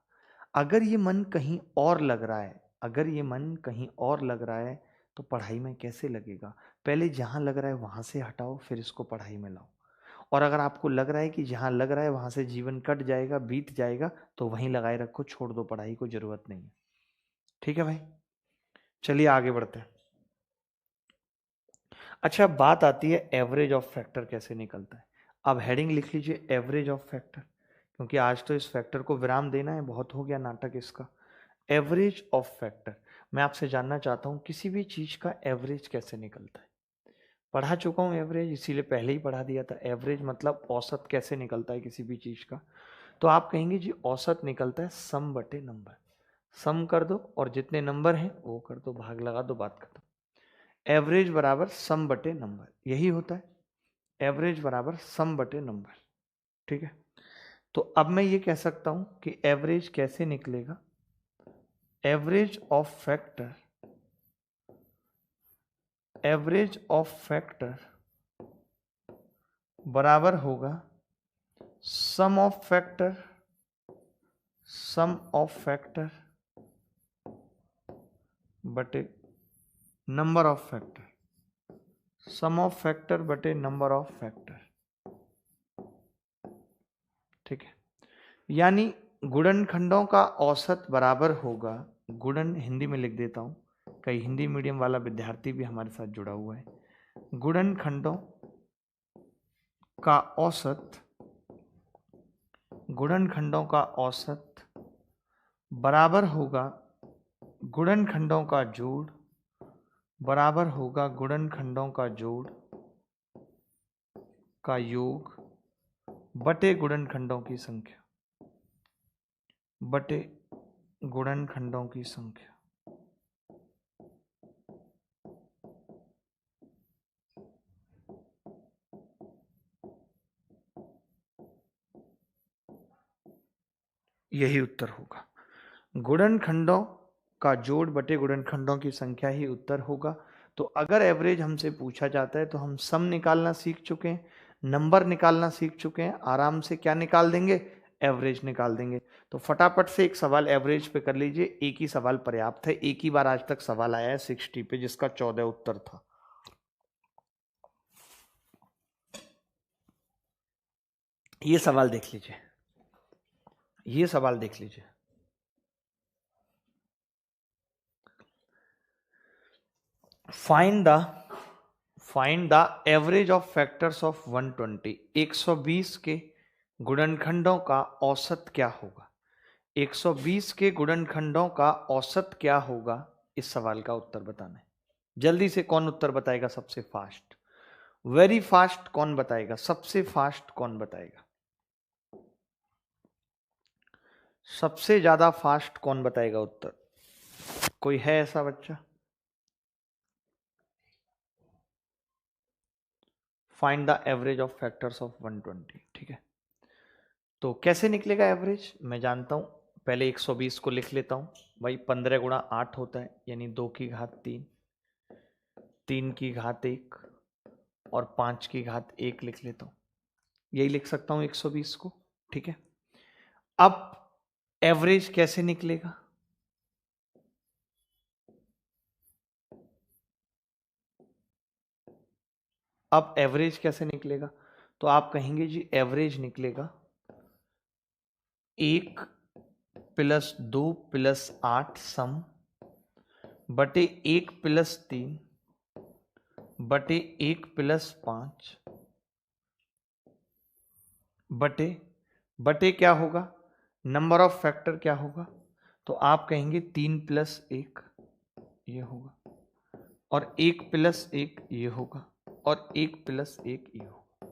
अगर ये मन कहीं और लग रहा है, अगर ये मन कहीं और लग रहा है तो पढ़ाई में कैसे लगेगा? पहले जहां लग रहा है वहां से हटाओ, फिर इसको पढ़ाई में लाओ। और अगर आपको लग रहा है कि जहां लग रहा है वहां से जीवन कट जाएगा, बीत जाएगा, तो वहीं लगाए रखो, छोड़ दो, पढ़ाई को जरूरत नहीं है। ठीक है भाई, चलिए आगे बढ़ते हैं। अच्छा, बात आती है एवरेज ऑफ फैक्टर कैसे निकलता है। अब हेडिंग लिख लीजिए एवरेज ऑफ फैक्टर, क्योंकि आज तो इस फैक्टर को विराम देना है, बहुत हो गया नाटक इसका। एवरेज ऑफ फैक्टर, मैं आपसे जानना चाहता हूं किसी भी चीज का एवरेज कैसे निकलता है। पढ़ा चुका हूं एवरेज, इसीलिए पहले ही पढ़ा दिया था। एवरेज मतलब औसत कैसे निकलता है किसी भी चीज का। तो आप कहेंगे जी औसत निकलता है सम बटे नंबर। सम कर दो और जितने नंबर हैं वो कर दो, भाग लगा दो, बात खत्म। एवरेज बराबर सम बटे नंबर, यही होता है। एवरेज बराबर सम बटे नंबर, ठीक है। तो अब मैं ये कह सकता हूं कि एवरेज कैसे निकलेगा। Average of factor, average of factor बराबर होगा sum of factor, sum of factor बटे number of factor, sum of factor बटे नंबर ऑफ फैक्टर, ठीक है। यानी गुणनखंडों का औसत बराबर होगा, गुणन हिंदी में लिख देता हूं, कई हिंदी मीडियम वाला विद्यार्थी भी हमारे साथ जुड़ा हुआ है। गुणनखंडों का औसत, गुणनखंडों का औसत बराबर होगा गुणनखंडों का जोड़, बराबर होगा गुणनखंडों का जोड़ का योग बटे गुणनखंडों की संख्या, बटे गुणनखंडों की संख्या। यही उत्तर होगा। गुणनखंडों का जोड़ बटे गुणनखंडों की संख्या ही उत्तर होगा। तो अगर एवरेज हमसे पूछा जाता है तो हम सम निकालना सीख चुके हैं, नंबर निकालना सीख चुके हैं, आराम से क्या निकाल देंगे, एवरेज निकाल देंगे। तो फटाफट से एक सवाल एवरेज पे कर लीजिए, एक ही सवाल पर्याप्त है। एक ही बार आज तक सवाल आया है 60 पे, जिसका 14 उत्तर था। ये सवाल देख लीजिए, ये सवाल देख लीजिए। Find the average of factors of 120। 120 के गुणनखंडों का औसत क्या होगा। 120 के गुणनखंडों का औसत क्या होगा, इस सवाल का उत्तर बताना है। जल्दी से कौन उत्तर बताएगा सबसे फास्ट, वेरी फास्ट कौन बताएगा, सबसे फास्ट कौन बताएगा, सबसे ज्यादा फास्ट कौन बताएगा उत्तर। कोई है ऐसा बच्चा? Find the average of factors of 120, ठीक है। तो कैसे निकलेगा एवरेज, मैं जानता हूं। पहले 120 को लिख लेता हूं भाई, 15 गुणा 8 होता है, यानी 2 की घात 3, 3 की घात 1 और 5 की घात 1 लिख लेता हूं। यही लिख सकता हूं 120 को, ठीक है। अब एवरेज कैसे निकलेगा, अब एवरेज कैसे निकलेगा, तो आप कहेंगे जी एवरेज निकलेगा 1 प्लस 2 प्लस 8 सम बटे 1 प्लस 3 बटे 1 प्लस 5 बटे बटे क्या होगा, नंबर ऑफ फैक्टर क्या होगा, तो आप कहेंगे 3 प्लस 1, ये होगा और 1+1 ये होगा, और 1+1 ये होगा।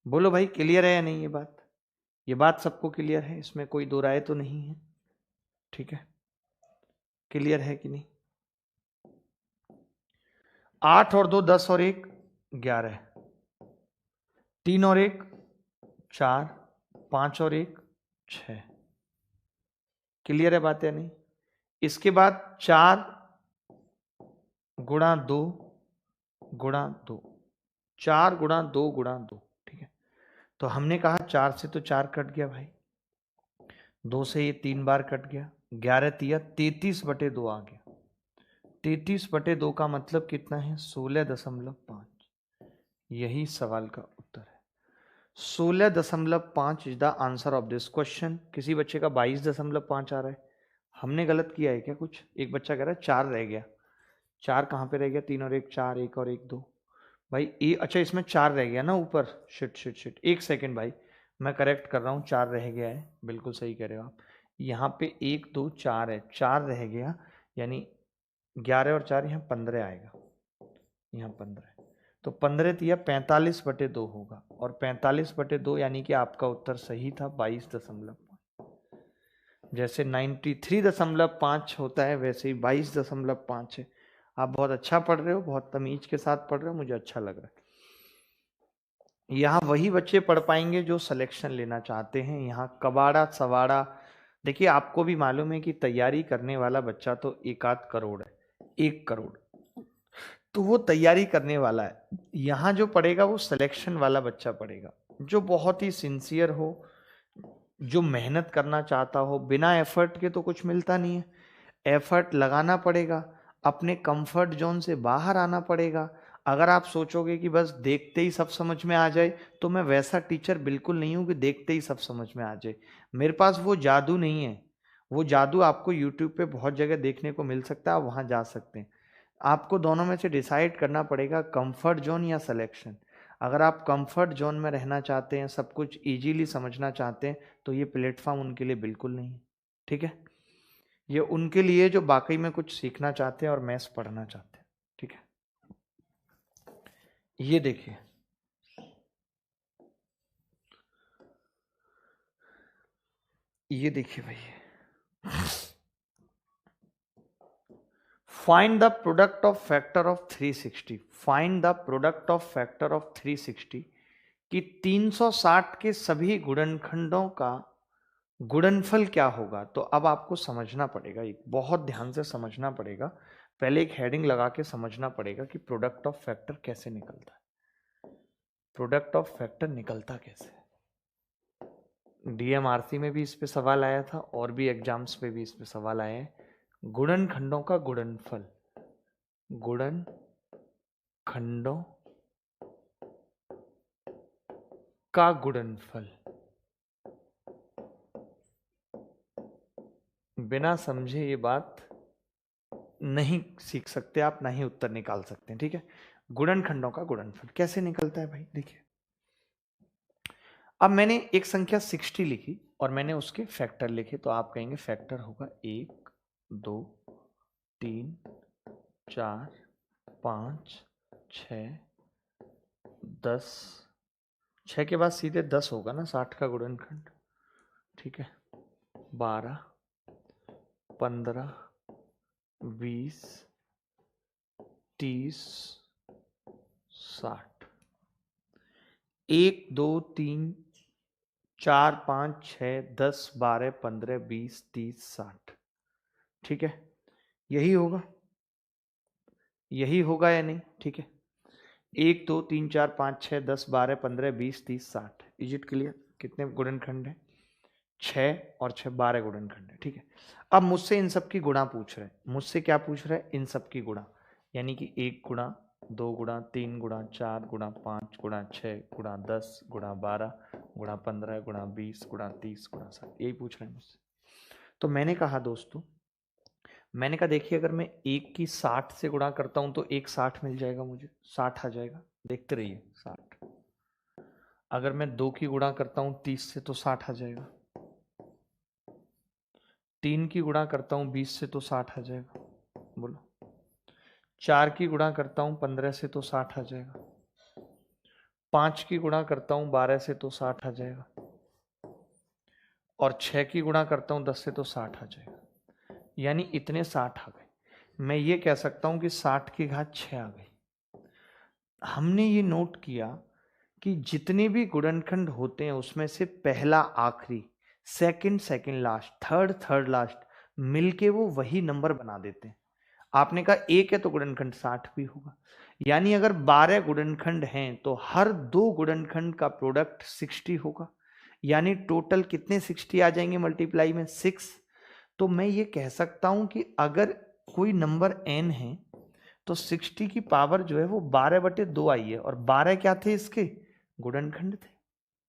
बोलो भाई, क्लियर है या नहीं ये बात? ये बात सबको क्लियर है, इसमें कोई दो राय तो नहीं है? ठीक है, क्लियर है कि नहीं? 8 और 2 10 और 1 11, 3 और 1 4, 5 और 1 6। क्लियर है बात या नहीं? इसके बाद 4 गुणा 2 गुणा 2, 4 गुणा 2 गुणा 2। ठीक है, तो हमने कहा 4 से तो 4 कट गया भाई, 2 से ये 3 बार कट गया, 11 तिया 33/2 आ गया। 33/2 का मतलब कितना है? 16.5। यही सवाल का उत्तर है। 16.5 is the answer of this question. किसी बच्चे का 22.5 आ रहा है, हमने गलत किया है क्या कुछ? एक बच्चा कह रहा है 4 रह गया। 4 कहाँ पे रह गया? 3 और 1 4, 1 और 1 2 भाई। अच्छा, इसमें 4 रह गया ना ऊपर। शिट शिट शिट, 1 सेकेंड भाई, मैं करेक्ट कर रहा हूँ। 4 रह गया है, बिल्कुल सही कह रहे हो आप। यहाँ पे 1 2 4 है, 4 रह गया, यानी 11 और 4 यहाँ 15 आएगा, यहाँ 15। तो 15 तिया 45/2 होगा, और 45/2 यानी कि आपका उत्तर सही था, 22.5। जैसे 93.5 होता है, वैसे ही 22.5 है। आप बहुत अच्छा पढ़ रहे हो, बहुत तमीज के साथ पढ़ रहे हो, मुझे अच्छा लग रहा है। यहाँ वही बच्चे पढ़ पाएंगे जो सिलेक्शन लेना चाहते हैं। यहाँ कबाड़ा सवाड़ा, देखिए आपको भी मालूम है कि तैयारी करने वाला बच्चा तो 1 करोड़ है, 1 करोड़, तो वो तैयारी करने वाला है। यहाँ जो पढ़ेगा वो सिलेक्शन वाला बच्चा पढ़ेगा, जो बहुत ही सिंसियर हो, जो मेहनत करना चाहता हो। बिना एफर्ट के तो कुछ मिलता नहीं है, एफर्ट लगाना पड़ेगा, अपने कंफर्ट जोन से बाहर आना पड़ेगा। अगर आप सोचोगे कि बस देखते ही सब समझ में आ जाए, तो मैं वैसा टीचर बिल्कुल नहीं हूं कि देखते ही सब समझ में आ जाए। मेरे पास वो जादू नहीं है। वो जादू आपको यूट्यूब पे बहुत जगह देखने को मिल सकता है, आप वहां जा सकते हैं। आपको दोनों में से डिसाइड करना पड़ेगा, कंफर्ट जोन या सिलेक्शन। अगर आप कंफर्ट जोन में रहना चाहते हैं, सब कुछ इजीली समझना चाहते हैं, तो ये प्लेटफॉर्म उनके लिए बिल्कुल नहीं है। ठीक है, ये उनके लिए जो वाकई में कुछ सीखना चाहते हैं और मैथ्स पढ़ना चाहते हैं। ठीक है, ये देखिए, ये देखिए भाई, find the product of factor of 360। Find the product of factor of 360 कि 360 के सभी गुणनखंडों का गुणनफल क्या होगा। तो अब आपको समझना पड़ेगा, एक बहुत ध्यान से समझना पड़ेगा। पहले एक हेडिंग लगा के समझना पड़ेगा कि प्रोडक्ट ऑफ फैक्टर कैसे निकलता है। प्रोडक्ट ऑफ फैक्टर निकलता कैसे है? डीएमआरसी में भी इस पे सवाल आया था, और भी एग्जाम्स पे भी इस पे सवाल आए हैं। गुणनखंडों का गुणनफल, गुणनखंडों का गुणनफल। बिना समझे ये बात नहीं सीख सकते आप, ना ही उत्तर निकाल सकते हैं। ठीक है, गुणनखंडों का गुणनफल कैसे निकलता है भाई? देखिए, अब मैंने एक संख्या 60 लिखी और मैंने उसके फैक्टर लिखे, तो आप कहेंगे फैक्टर होगा 1 2 3 4 5 6 10। 6 के बाद सीधे 10 होगा ना, 60 का गुणनखंड। ठीक है, 12 15 20 30 60। 1 2 3 4 5 6 10 12 15 20 30 60। ठीक है, यही होगा, यही होगा या नहीं? ठीक है, 1 2 3 4 5 6 10 12 15 20 30 60। Is it clear? कितने गुणनखंड है? 6 और 6 12 गुणनखंड है। ठीक है, अब मुझसे इन सब की गुणा पूछ रहे हैं। मुझसे क्या पूछ रहा है? इन सब की गुणा, यानी कि 1 गुणा 2 गुणा 3 गुणा 4 गुणा 5 गुणा 6 गुणा 10 गुणा 12 गुणा 15 गुणा 20 गुणा 30 गुणा 60, यही पूछ रहे हैं मुझसे। तो मैंने कहा दोस्तों, मैंने कहा देखिए, अगर मैं 1 की 60 से गुणा करता हूं तो 1 60 मिल जाएगा, मुझे 60 आ जाएगा। देखते रहिए, 60। अगर मैं 2 की गुणा करता हूं 30 से तो 60 आ जाएगा। 3 की गुणा करता हूं 20 से तो 60 आ जाएगा। बोलो, 4 की गुणा करता हूं 15 से तो 60 आ जाएगा। 5 की गुणा करता हूं 12 से तो 60 आ जाएगा। और 6 की गुणा करता हूं 10 से तो 60 आ जाएगा। यानी इतने 60 आ गए। मैं ये कह सकता हूं कि 60 की घात 6 आ गई। हमने ये नोट किया कि जितने भी गुणनखंड होते हैं उसमें से पहला आखिरी, second second last, third third last मिलके वो वही नंबर बना देते हैं। आपने कहा एक है तो गुणनखंड 60 भी होगा। यानी अगर 12 गुणनखंड हैं तो हर 2 गुणनखंड का प्रोडक्ट 60 होगा। यानी टोटल कितने 60 आ जाएंगे मल्टीप्लाई में 6। तो मैं ये कह सकता हूं कि अगर कोई नंबर n है तो 60 की पावर जो है वो 12/2 आई है। और 12 क्या थे इसके? गुणनखंड थे।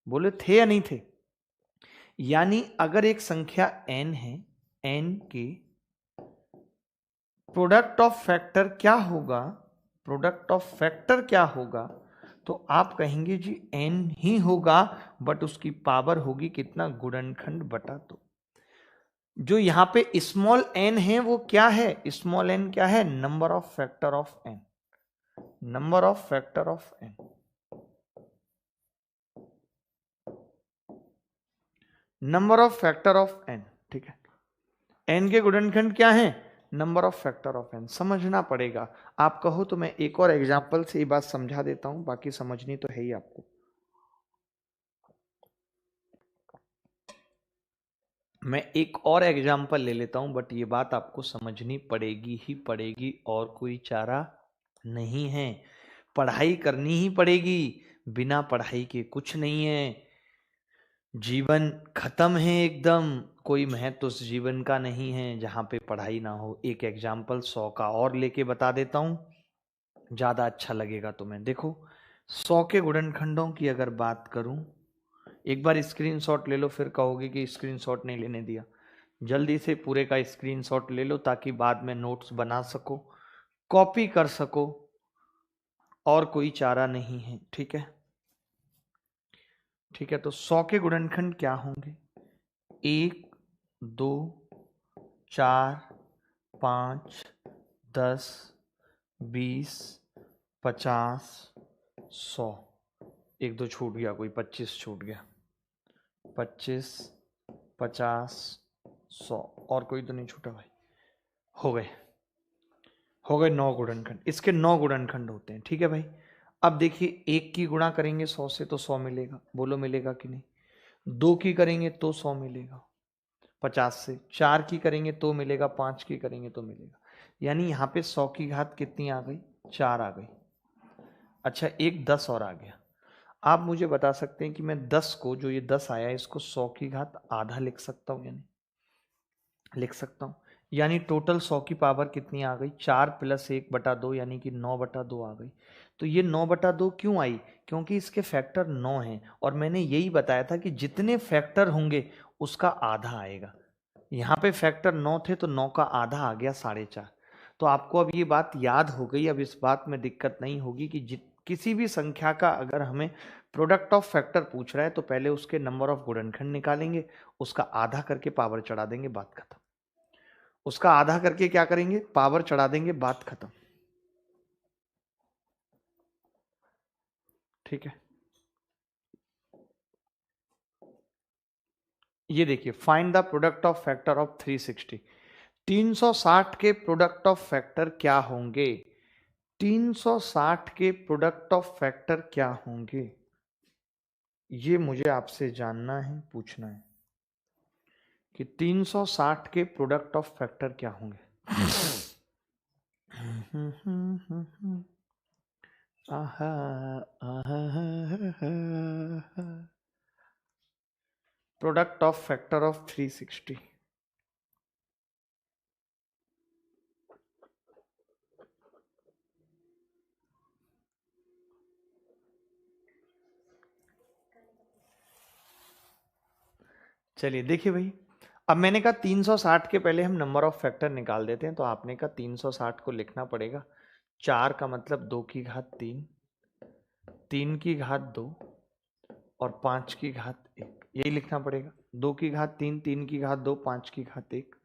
बोले थे या नहीं थे? यानी अगर एक संख्या n है, n के प्रोडक्ट ऑफ फैक्टर क्या होगा? प्रोडक्ट ऑफ फैक्टर क्या होगा? तो आप कहेंगे जी n ही होगा, बट उसकी पावर होगी कितना? गुणनखंड बटा 2। जो यहां पे स्मॉल n है वो क्या है? स्मॉल n क्या है? Number of factor of n। Number of factor of n। Number of factor of n। ठीक है, n के गुणनखंड क्या है? Number of factor of n। समझना पड़ेगा। आप कहो तो मैं एक और एग्जांपल से ये बात समझा देता हूं, बाकी समझनी तो है ही आपको। मैं एक और एग्जांपल ले लेता हूं, बट ये बात आपको समझनी पड़ेगी ही पड़ेगी, और कोई चारा नहीं है। पढ़ाई करनी ही पड़ेगी, बिना पढ़ाई के कुछ नहीं है। जीवन खत्म है एकदम, कोई महत्व उस जीवन का नहीं है जहां पे पढ़ाई ना हो। एक एग्जाम्पल 100 का और लेके बता देता हूं, ज्यादा अच्छा लगेगा तुम्हें। देखो 100 के गुणनखंडों की अगर बात करूं, एक बार स्क्रीनशॉट ले लो, फिर कहोगे कि स्क्रीनशॉट नहीं लेने दिया। जल्दी से पूरे का स्क्रीनशॉट ले लो ताकि बाद में नोट्स बना सको, कॉपी कर सको, और कोई चारा नहीं है। ठीक है, ठीक है। तो 100 के गुणनखंड क्या होंगे? 1, 2, 4, 5, 10, 20, 50, 100। 1-2 छूट गया, कोई 25 छूट गया। 25, 50, 100, और कोई तो नहीं छूटा भाई। हो गए, हो गए 9 गुणनखंड। इसके 9 गुणनखंड होते हैं। ठीक है भाई। अब देखिए, 1 की गुणा करेंगे 100 से तो 100 मिलेगा। बोलो मिलेगा कि नहीं? 2 की करेंगे तो 100 मिलेगा 50 से। 4 की करेंगे तो मिलेगा, 5 की करेंगे तो मिलेगा। यानी यहाँ पे 100 की घात कितनी आ गई? 4 आ गई। अच्छा, एक 10 और आ गया। आप मुझे बता सकते हैं कि मैं 10 को, जो ये 10 आया इसको 100 की घात आधा लिख सकता हूँ या नहीं? लिख सकता हूँ। यानी टोटल 100 की पावर कितनी आ गई? 4 + 1/2, यानी कि 9/2 आ गई। तो ये 9/2 क्यों आई? क्योंकि इसके फैक्टर 9 हैं, और मैंने यही बताया था कि जितने फैक्टर होंगे उसका आधा आएगा। यहाँ पे फैक्टर 9 थे तो 9 का आधा आ गया 4.5। तो आपको अब ये बात याद हो गई। अब इस बात में दिक्कत नहीं होगी कि किसी भी संख्या का अगर हमें प्रोडक्ट ऑफ फैक्टर पूछ रहा है तो पहले उसके नंबर ऑफ गुणनखंड निकालेंगे, उसका आधा करके पावर चढ़ा देंगे, बात खत्म। उसका आधा करके क्या करेंगे? पावर चढ़ा देंगे, बात खत्म। ठीक है, ये देखिए, find the product of factor of 360। 360 के प्रोडक्ट ऑफ फैक्टर क्या होंगे? 360 के प्रोडक्ट ऑफ फैक्टर क्या होंगे? ये मुझे आपसे जानना है, पूछना है कि 360 के प्रोडक्ट ऑफ फैक्टर क्या होंगे। आहा, प्रोडक्ट ऑफ फैक्टर ऑफ 360। चलिए देखिए भाई, अब मैंने कहा 360 के पहले हम नंबर ऑफ फैक्टर निकाल देते हैं। तो आपने कहा 360 को लिखना पड़ेगा 4 का मतलब 2 की घात 3, 3 की घात 2, और 5 की घात 1। यही लिखना पड़ेगा। 2 की घात 3, 3 की घात 2, 5 की घात 1।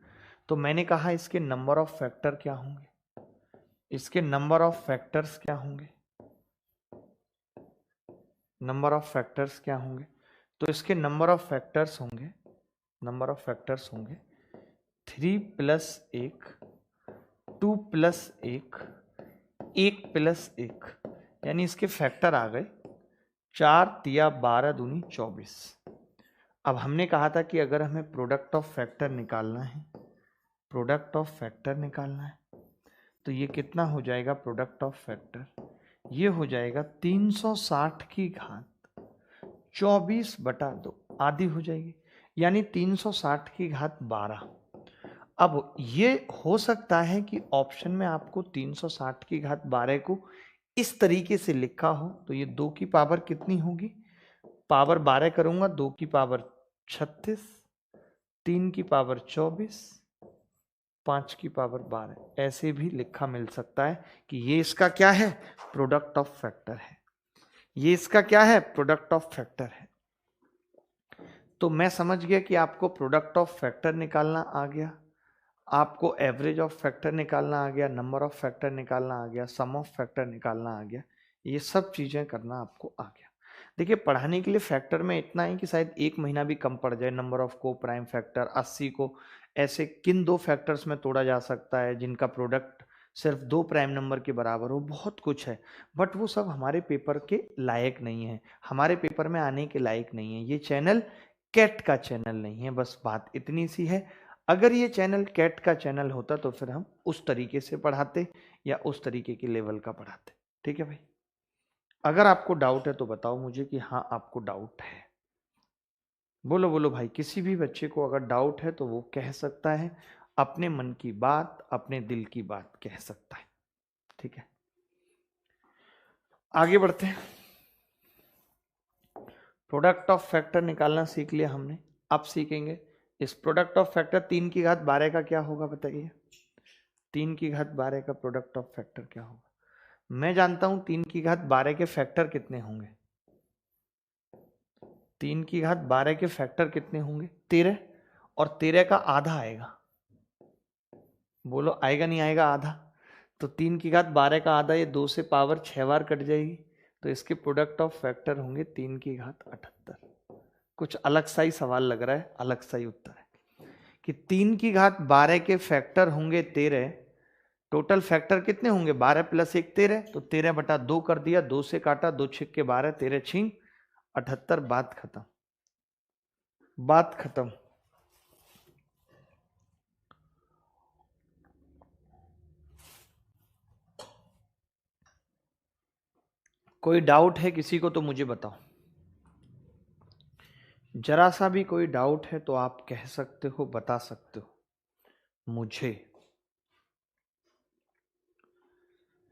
तो मैंने कहा इसके नंबर ऑफ फैक्टर क्या होंगे? इसके नंबर ऑफ फैक्टर्स क्या होंगे? नंबर ऑफ फैक्टर्स क्या होंगे? तो इसके नंबर ऑफ फैक्टर्स होंगे, नंबर ऑफ फैक्टर्स होंगे 3 प्लस 1, 2 प्लस 1, 1 प्लस 1, यानी इसके फैक्टर आ गए 4 तिया 12 दूनी 24। अब हमने कहा था कि अगर हमें प्रोडक्ट ऑफ फैक्टर निकालना है, प्रोडक्ट ऑफ फैक्टर निकालना है, तो ये कितना हो जाएगा? प्रोडक्ट ऑफ फैक्टर ये हो जाएगा 360 की घात 24/2, आधी हो जाएगी, यानी 360 की घात 12। अब ये हो सकता है कि ऑप्शन में आपको 360 की घात 12 को इस तरीके से लिखा हो, तो ये 2 की पावर कितनी होगी? पावर 12 करूंगा, 2 की पावर 36, 3 की पावर 24, 5 की पावर 12, ऐसे भी लिखा मिल सकता है कि ये इसका क्या है? प्रोडक्ट ऑफ फैक्टर है। ये इसका क्या है? प्रोडक्ट ऑफ फैक्टर है। तो मैं समझ गया कि आपको प्रोडक्ट ऑफ फैक्टर निकालना आ गया, आपको एवरेज ऑफ फैक्टर निकालना आ गया, नंबर ऑफ फैक्टर निकालना आ गया, सम ऑफ फैक्टर निकालना आ गया, ये सब चीजें करना आपको आ गया। देखिए, पढ़ाने के लिए फैक्टर में इतना है कि शायद 1 महीना भी कम पड़ जाए। नंबर ऑफ को प्राइम फैक्टर 80 को ऐसे किन 2 फैक्टर्स में तोड़ा जा सकता है जिनका प्रोडक्ट सिर्फ 2 प्राइम नंबर के बराबर हो, बहुत कुछ है। बट वो सब हमारे पेपर के लायक नहीं है, हमारे पेपर में आने के लायक नहीं है। ये चैनल कैट का चैनल नहीं है, बस बात इतनी सी है। अगर ये चैनल कैट का चैनल होता तो फिर हम उस तरीके से पढ़ाते या उस तरीके के लेवल का पढ़ाते। ठीक है भाई, अगर आपको डाउट है तो बताओ मुझे कि हाँ आपको डाउट है। बोलो बोलो भाई, किसी भी बच्चे को अगर डाउट है तो वो कह सकता है, अपने मन की बात, अपने दिल की बात कह सकता है। ठीक है, आगे बढ़ते हैं। प्रोडक्ट ऑफ फैक्टर निकालना सीख लिया हमने, अब सीखेंगे इस प्रोडक्ट ऑफ फैक्टर 3 की घात 12 का क्या होगा, बताइए। 3 की घात 12 का प्रोडक्ट ऑफ फैक्टर क्या होगा? मैं जानता हूं 3 की घात 12 के फैक्टर कितने होंगे। 3 की घात 12 के फैक्टर कितने होंगे? 13, और 13 का आधा आएगा। बोलो आएगा नहीं आएगा आधा? तो 3 की घात 12 का आधा, ये 2 से पावर 6 बार कट जाएगी, तो इसके प्रोडक्ट ऑफ फैक्टर होंगे 3 की घात 78। कुछ अलग सा ही सवाल लग रहा है, अलग सा ही उत्तर है कि 3 की घात 12 के फैक्टर होंगे 13। टोटल फैक्टर कितने होंगे? 12 प्लस 1 13, तो 13/2 कर दिया, 2 से काटा, 2 छिक के 12, 13 छिंग 78, बात खत्म, बात खत्म। कोई डाउट है किसी को तो मुझे बताओ, जरा सा भी कोई डाउट है तो आप कह सकते हो, बता सकते हो मुझे।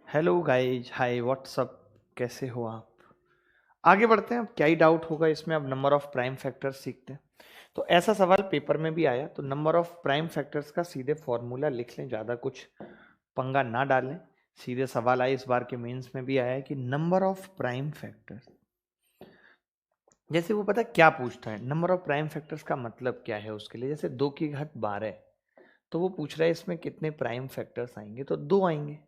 हेलो गाइज, हाय व्हाट्सअप, कैसे हो आप? आगे बढ़ते हैं, अब क्या ही डाउट होगा इसमें। अब नंबर ऑफ प्राइम फैक्टर्स सीखते हैं। तो ऐसा सवाल पेपर में भी आया, तो नंबर ऑफ प्राइम फैक्टर्स का सीधे फॉर्मूला लिख लें, ज़्यादा कुछ पंगा ना डालें। सीधे सवाल आए, इस बार के मेंस में भी आया है कि नंबर ऑफ प्राइम फैक्टर्स, जैसे वो पता क्या पूछता है, नंबर ऑफ प्राइम फैक्टर्स का मतलब क्या है उसके लिए। जैसे 2 की घात 12, तो वो पूछ रहा है इसमें कितने प्राइम फैक्टर्स आएंगे, तो 2 आएंगे।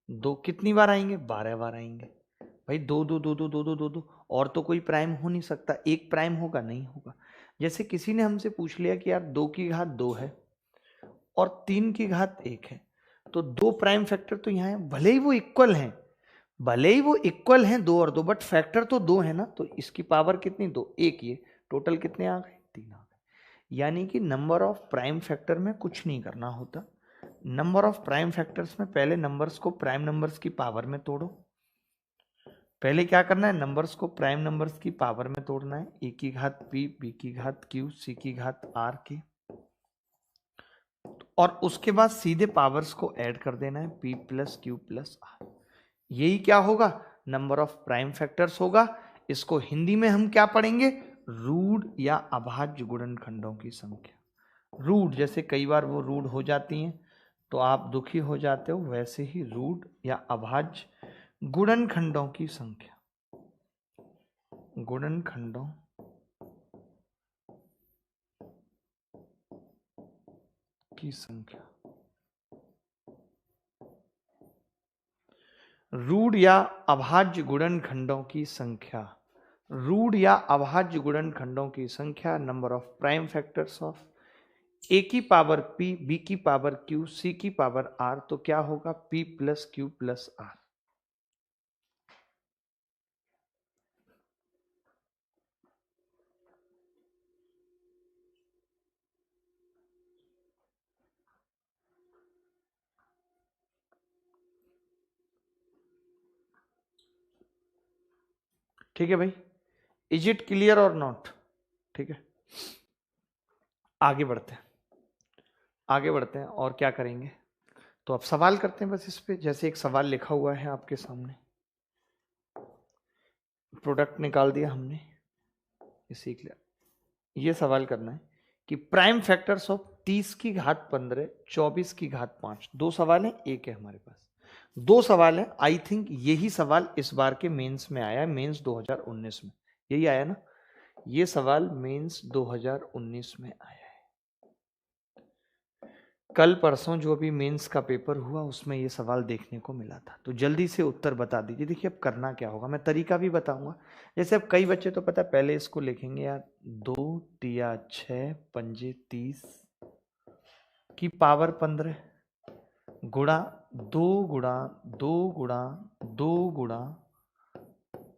2 कितनी बार आएंगे? 12 बार आएंगे। भाई 2 2 2 2 2 2 2 2, और तो कोई प्राइम हो नहीं सकता, एक प्राइम होगा? नहीं होगा। जैसे किसी ने हमसे पूछ लिया कि यार 2 की घात 2 है और 3 की घात 1 है, तो 2 प्राइम फैक्टर तो यहाँ है, भले ही वो इक्वल हैं, भले ही वो इक्वल हैं 2 और 2, बट फैक्टर तो 2 है ना, तो इसकी पावर कितनी? 2, 1, ये टोटल कितने आ गए? 3 आ गए। यानी कि नंबर ऑफ प्राइम फैक्टर में कुछ नहीं करना होता। नंबर ऑफ प्राइम फैक्टर्स में पहले नंबर्स को प्राइम नंबर्स की पावर में तोड़ो। पहले क्या करना है? नंबर्स को प्राइम नंबर्स की पावर में तोड़ना है। ए की घात पी, बी की घात क्यू, सी की घात आर के, और उसके बाद सीधे पावर्स को ऐड कर देना है, p plus q plus r. यही क्या होगा? नंबर ऑफ प्राइम फैक्टर्स होगा। इसको हिंदी में हम क्या पढ़ेंगे? रूट या अभाज्य गुणनखंडों की संख्या। रूट, जैसे कई बार वो रूट हो जाती हैं तो आप दुखी हो जाते हो, वैसे ही रूट या अभाज्य गुणनखंडों की संख्या, गुणनखंडों की संख्या। रूढ़ या अभाज्य गुणनखंडों की संख्या, रूढ़ या अभाज्य गुणनखंडों की संख्या, number of prime factors of a की पावर पी, बी की पावर क्यू, सी की पावर आर, तो क्या होगा p plus q plus r. ठीक है भाई, इज इट क्लियर और नॉट? ठीक है, आगे बढ़ते हैं, आगे बढ़ते हैं और क्या करेंगे, तो अब सवाल करते हैं बस इस पे। जैसे एक सवाल लिखा हुआ है आपके सामने, प्रोडक्ट निकाल दिया हमने, ये सीख लिया। ये सवाल करना है कि प्राइम फैक्टर्स ऑफ 30 की घात 15, 24 की घात 5, दो सवाल है, एक है हमारे पास, दो सवाल है। आई थिंक यही सवाल इस बार के मेंस में आया है, मेंस 2019 में यही आया ना, ये सवाल मेंस 2019 में आया है। कल परसों जो भी मेंस का पेपर हुआ उसमें ये सवाल देखने को मिला था, तो जल्दी से उत्तर बता दीजिए। देखिए अब करना क्या होगा, मैं तरीका भी बताऊंगा। जैसे अब कई बच्चे तो पता है पहले इसको लिखेंगे यार, 2 तिया 6 पंजे 30 की पावर 15 गुणा 2 गुणा 2 गुणा 2 गुणा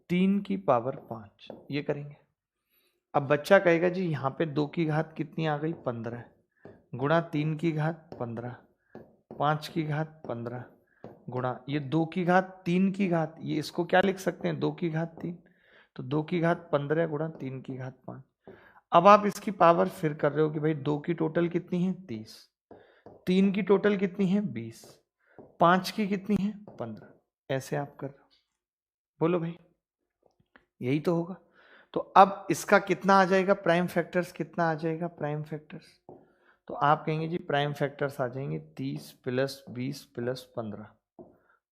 3 की पावर 5, ये करेंगे। अब बच्चा कहेगा जी यहाँ पे 2 की घात कितनी आ गई 15, गुणा 3 की घात 15, 5 की घात 15, गुणा ये 2 की घात 3 की घात, ये इसको क्या लिख सकते हैं 2 की घात 3, तो 2 की घात 15 गुणा 3 की घात 5। अब आप इसकी पावर फिर कर रहे हो कि भाई 2 की टोटल कितनी है 30, 3 की टोटल कितनी है 20, 5 की कितनी है 15, ऐसे आप कर रहे हो। बोलो भाई, यही तो होगा। तो अब इसका कितना आ जाएगा प्राइम फैक्टर्स, कितना आ जाएगा प्राइम फैक्टर्स, तो आप कहेंगे जी प्राइम फैक्टर्स आ जाएंगे 30 प्लस 20 प्लस 15,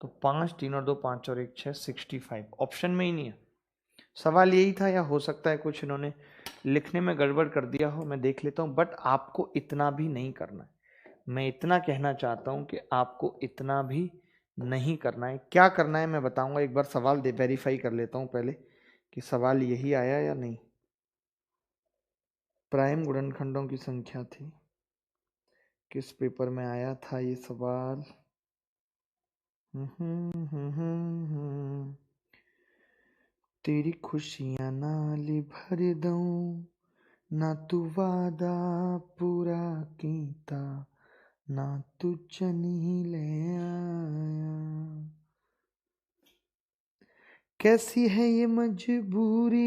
तो 5 3 और 2 5 और 1 6 65। ऑप्शन में ही नहीं है, सवाल यही था, या हो सकता है कुछ इन्होंने लिखने में गड़बड़ कर दिया हो, मैं देख लेता हूं। बट आपको इतना भी नहीं करना है, मैं इतना कहना चाहता हूं कि आपको इतना भी नहीं करना है। क्या करना है मैं बताऊंगा, एक बार सवाल दे वेरीफाई कर लेता हूं पहले कि सवाल यही आया या नहीं। प्राइम गुणनखंडों की संख्या थी, किस पेपर में आया था ये सवाल। तेरी खुशियां नाली भर दूं, ना तू वादा पूरा कीता, ना तू चनी ले आया, कैसी है ये मजबूरी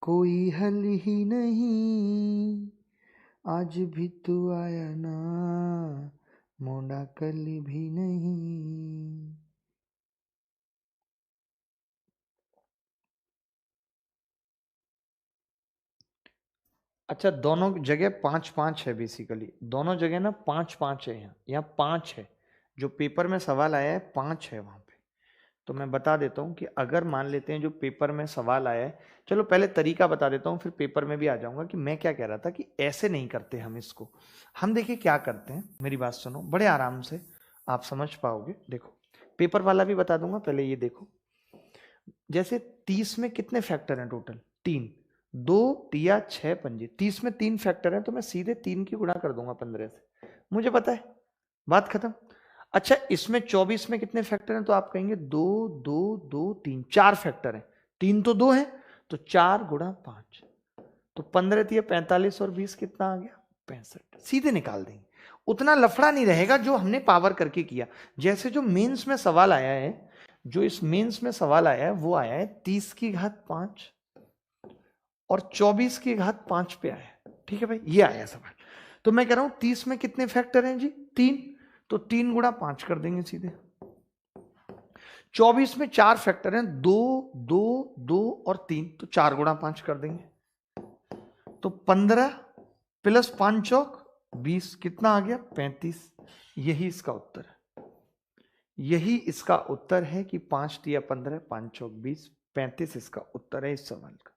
कोई हल ही नहीं, आज भी तू आया ना मोड़ा कल भी नहीं। अच्छा, दोनों जगह 5 5 है, बेसिकली दोनों जगह ना 5 5 है, यहाँ 5 है, जो पेपर में सवाल आया है 5 है वहां पे। तो मैं बता देता हूँ कि अगर मान लेते हैं जो पेपर में सवाल आया है, चलो पहले तरीका बता देता हूँ फिर पेपर में भी आ जाऊंगा कि मैं क्या कह रहा था कि ऐसे नहीं करते हम इसको। हम देखिए क्या करते हैं, मेरी बात सुनो बड़े आराम से, आप समझ पाओगे। देखो पेपर वाला भी बता दूंगा, पहले ये देखो। जैसे 30 में कितने फैक्टर हैं टोटल, 3, 2 तिया 6 पंजे, 30 में 3 फैक्टर हैं, तो मैं सीधे 3 की गुणा कर दूंगा 15 से, मुझे पता है, बात खत्म। अच्छा इसमें 24 में कितने फैक्टर हैं, तो आप कहेंगे 2 2 2 3, 4 फैक्टर हैं, 3 तो 2 है, तो 4 गुणा 5, तो 15 तिया 45 और 20 कितना आ गया 65, सीधे निकाल देंगे। उतना लफड़ा नहीं रहेगा जो हमने पावर करके किया। जैसे जो मेंस में सवाल आया है, जो इस मेंस में सवाल आया है वो आया है 30 की घात 5 और 24 की घात 5 पे आया है। ठीक है भाई, ये आया सवाल। तो मैं कह रहा हूं 30 में कितने फैक्टर हैं जी 3, तो 3 गुणा 5 कर देंगे सीधे। 24 में 4 फैक्टर हैं, 2 2 2 और 3, तो 4 गुणा 5 कर देंगे, तो 15 प्लस 5 चौक 20, कितना आ गया 35। यही इसका उत्तर है, यही इसका उत्तर है कि 5 तिया 15, 5 चौक 20, 35 इसका उत्तर है इस सवाल का।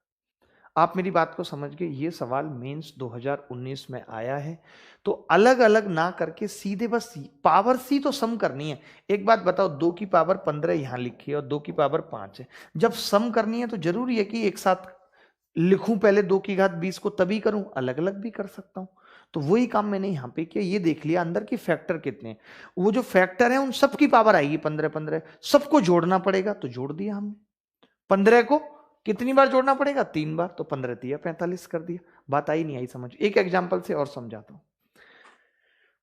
आप मेरी बात को समझ गए। ये सवाल मेंस 2019 में आया है, तो अलग अलग ना करके सीधे बस पावर सी तो सम करनी है। एक बात बताओ, 2 की पावर 15 यहां लिखी है और 2 की पावर 5 है। जब सम करनी है तो जरूरी है कि एक साथ लिखूं पहले 2 की घात 20 को, तभी करूं। अलग अलग भी कर सकता हूं। तो वही काम मैंने यहां पे किया। ये देख लिया अंदर की फैक्टर कितने हैं। वो जो फैक्टर है उन सब की पावर आएगी 15 15, सबको जोड़ना पड़ेगा, तो जोड़ दिया हमने। 15 को कितनी बार जोड़ना पड़ेगा? 3 बार, तो 15 दिया 45 कर दिया। बात आई नहीं आई समझ? एक एग्जाम्पल से और समझाता हूं,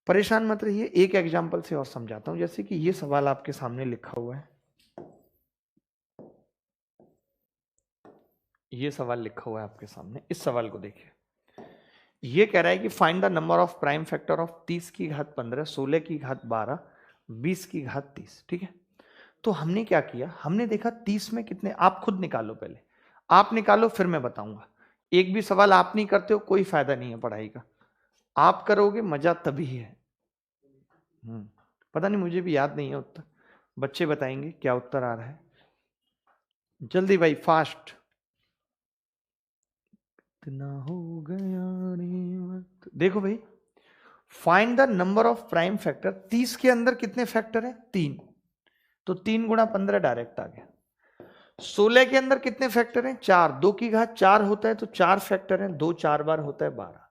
परेशान मत रहिए। एक एग्जाम्पल से और समझाता हूं। जैसे कि ये सवाल आपके सामने लिखा हुआ है, ये सवाल लिखा हुआ है आपके सामने। इस सवाल को देखिए। ये कह रहा है कि find the number of prime factor of 30 की घात 15, 16 की घात 12, 20 की घात 30। ठीक है, तो हमने क्या किया, हमने देखा 30 में कितने, आप खुद निकालो पहले। आप निकालो फिर मैं बताऊंगा। एक भी सवाल आप नहीं करते हो कोई फायदा नहीं है पढ़ाई का। आप करोगे मजा तभी है। पता नहीं, मुझे भी याद नहीं है उत्तर, बच्चे बताएंगे क्या उत्तर आ रहा है। जल्दी भाई, फास्ट। इतना हो गया रे वक्त। देखो भाई, find the number of prime factor. 30 के अंदर कितने फैक्टर हैं? 3, तो 3 गुणा 15 डायरेक्ट आ गया। 16 के अंदर कितने फैक्टर हैं? 4, 2 की घात 4 होता है तो 4 फैक्टर हैं, 2 4 बार होता है 12।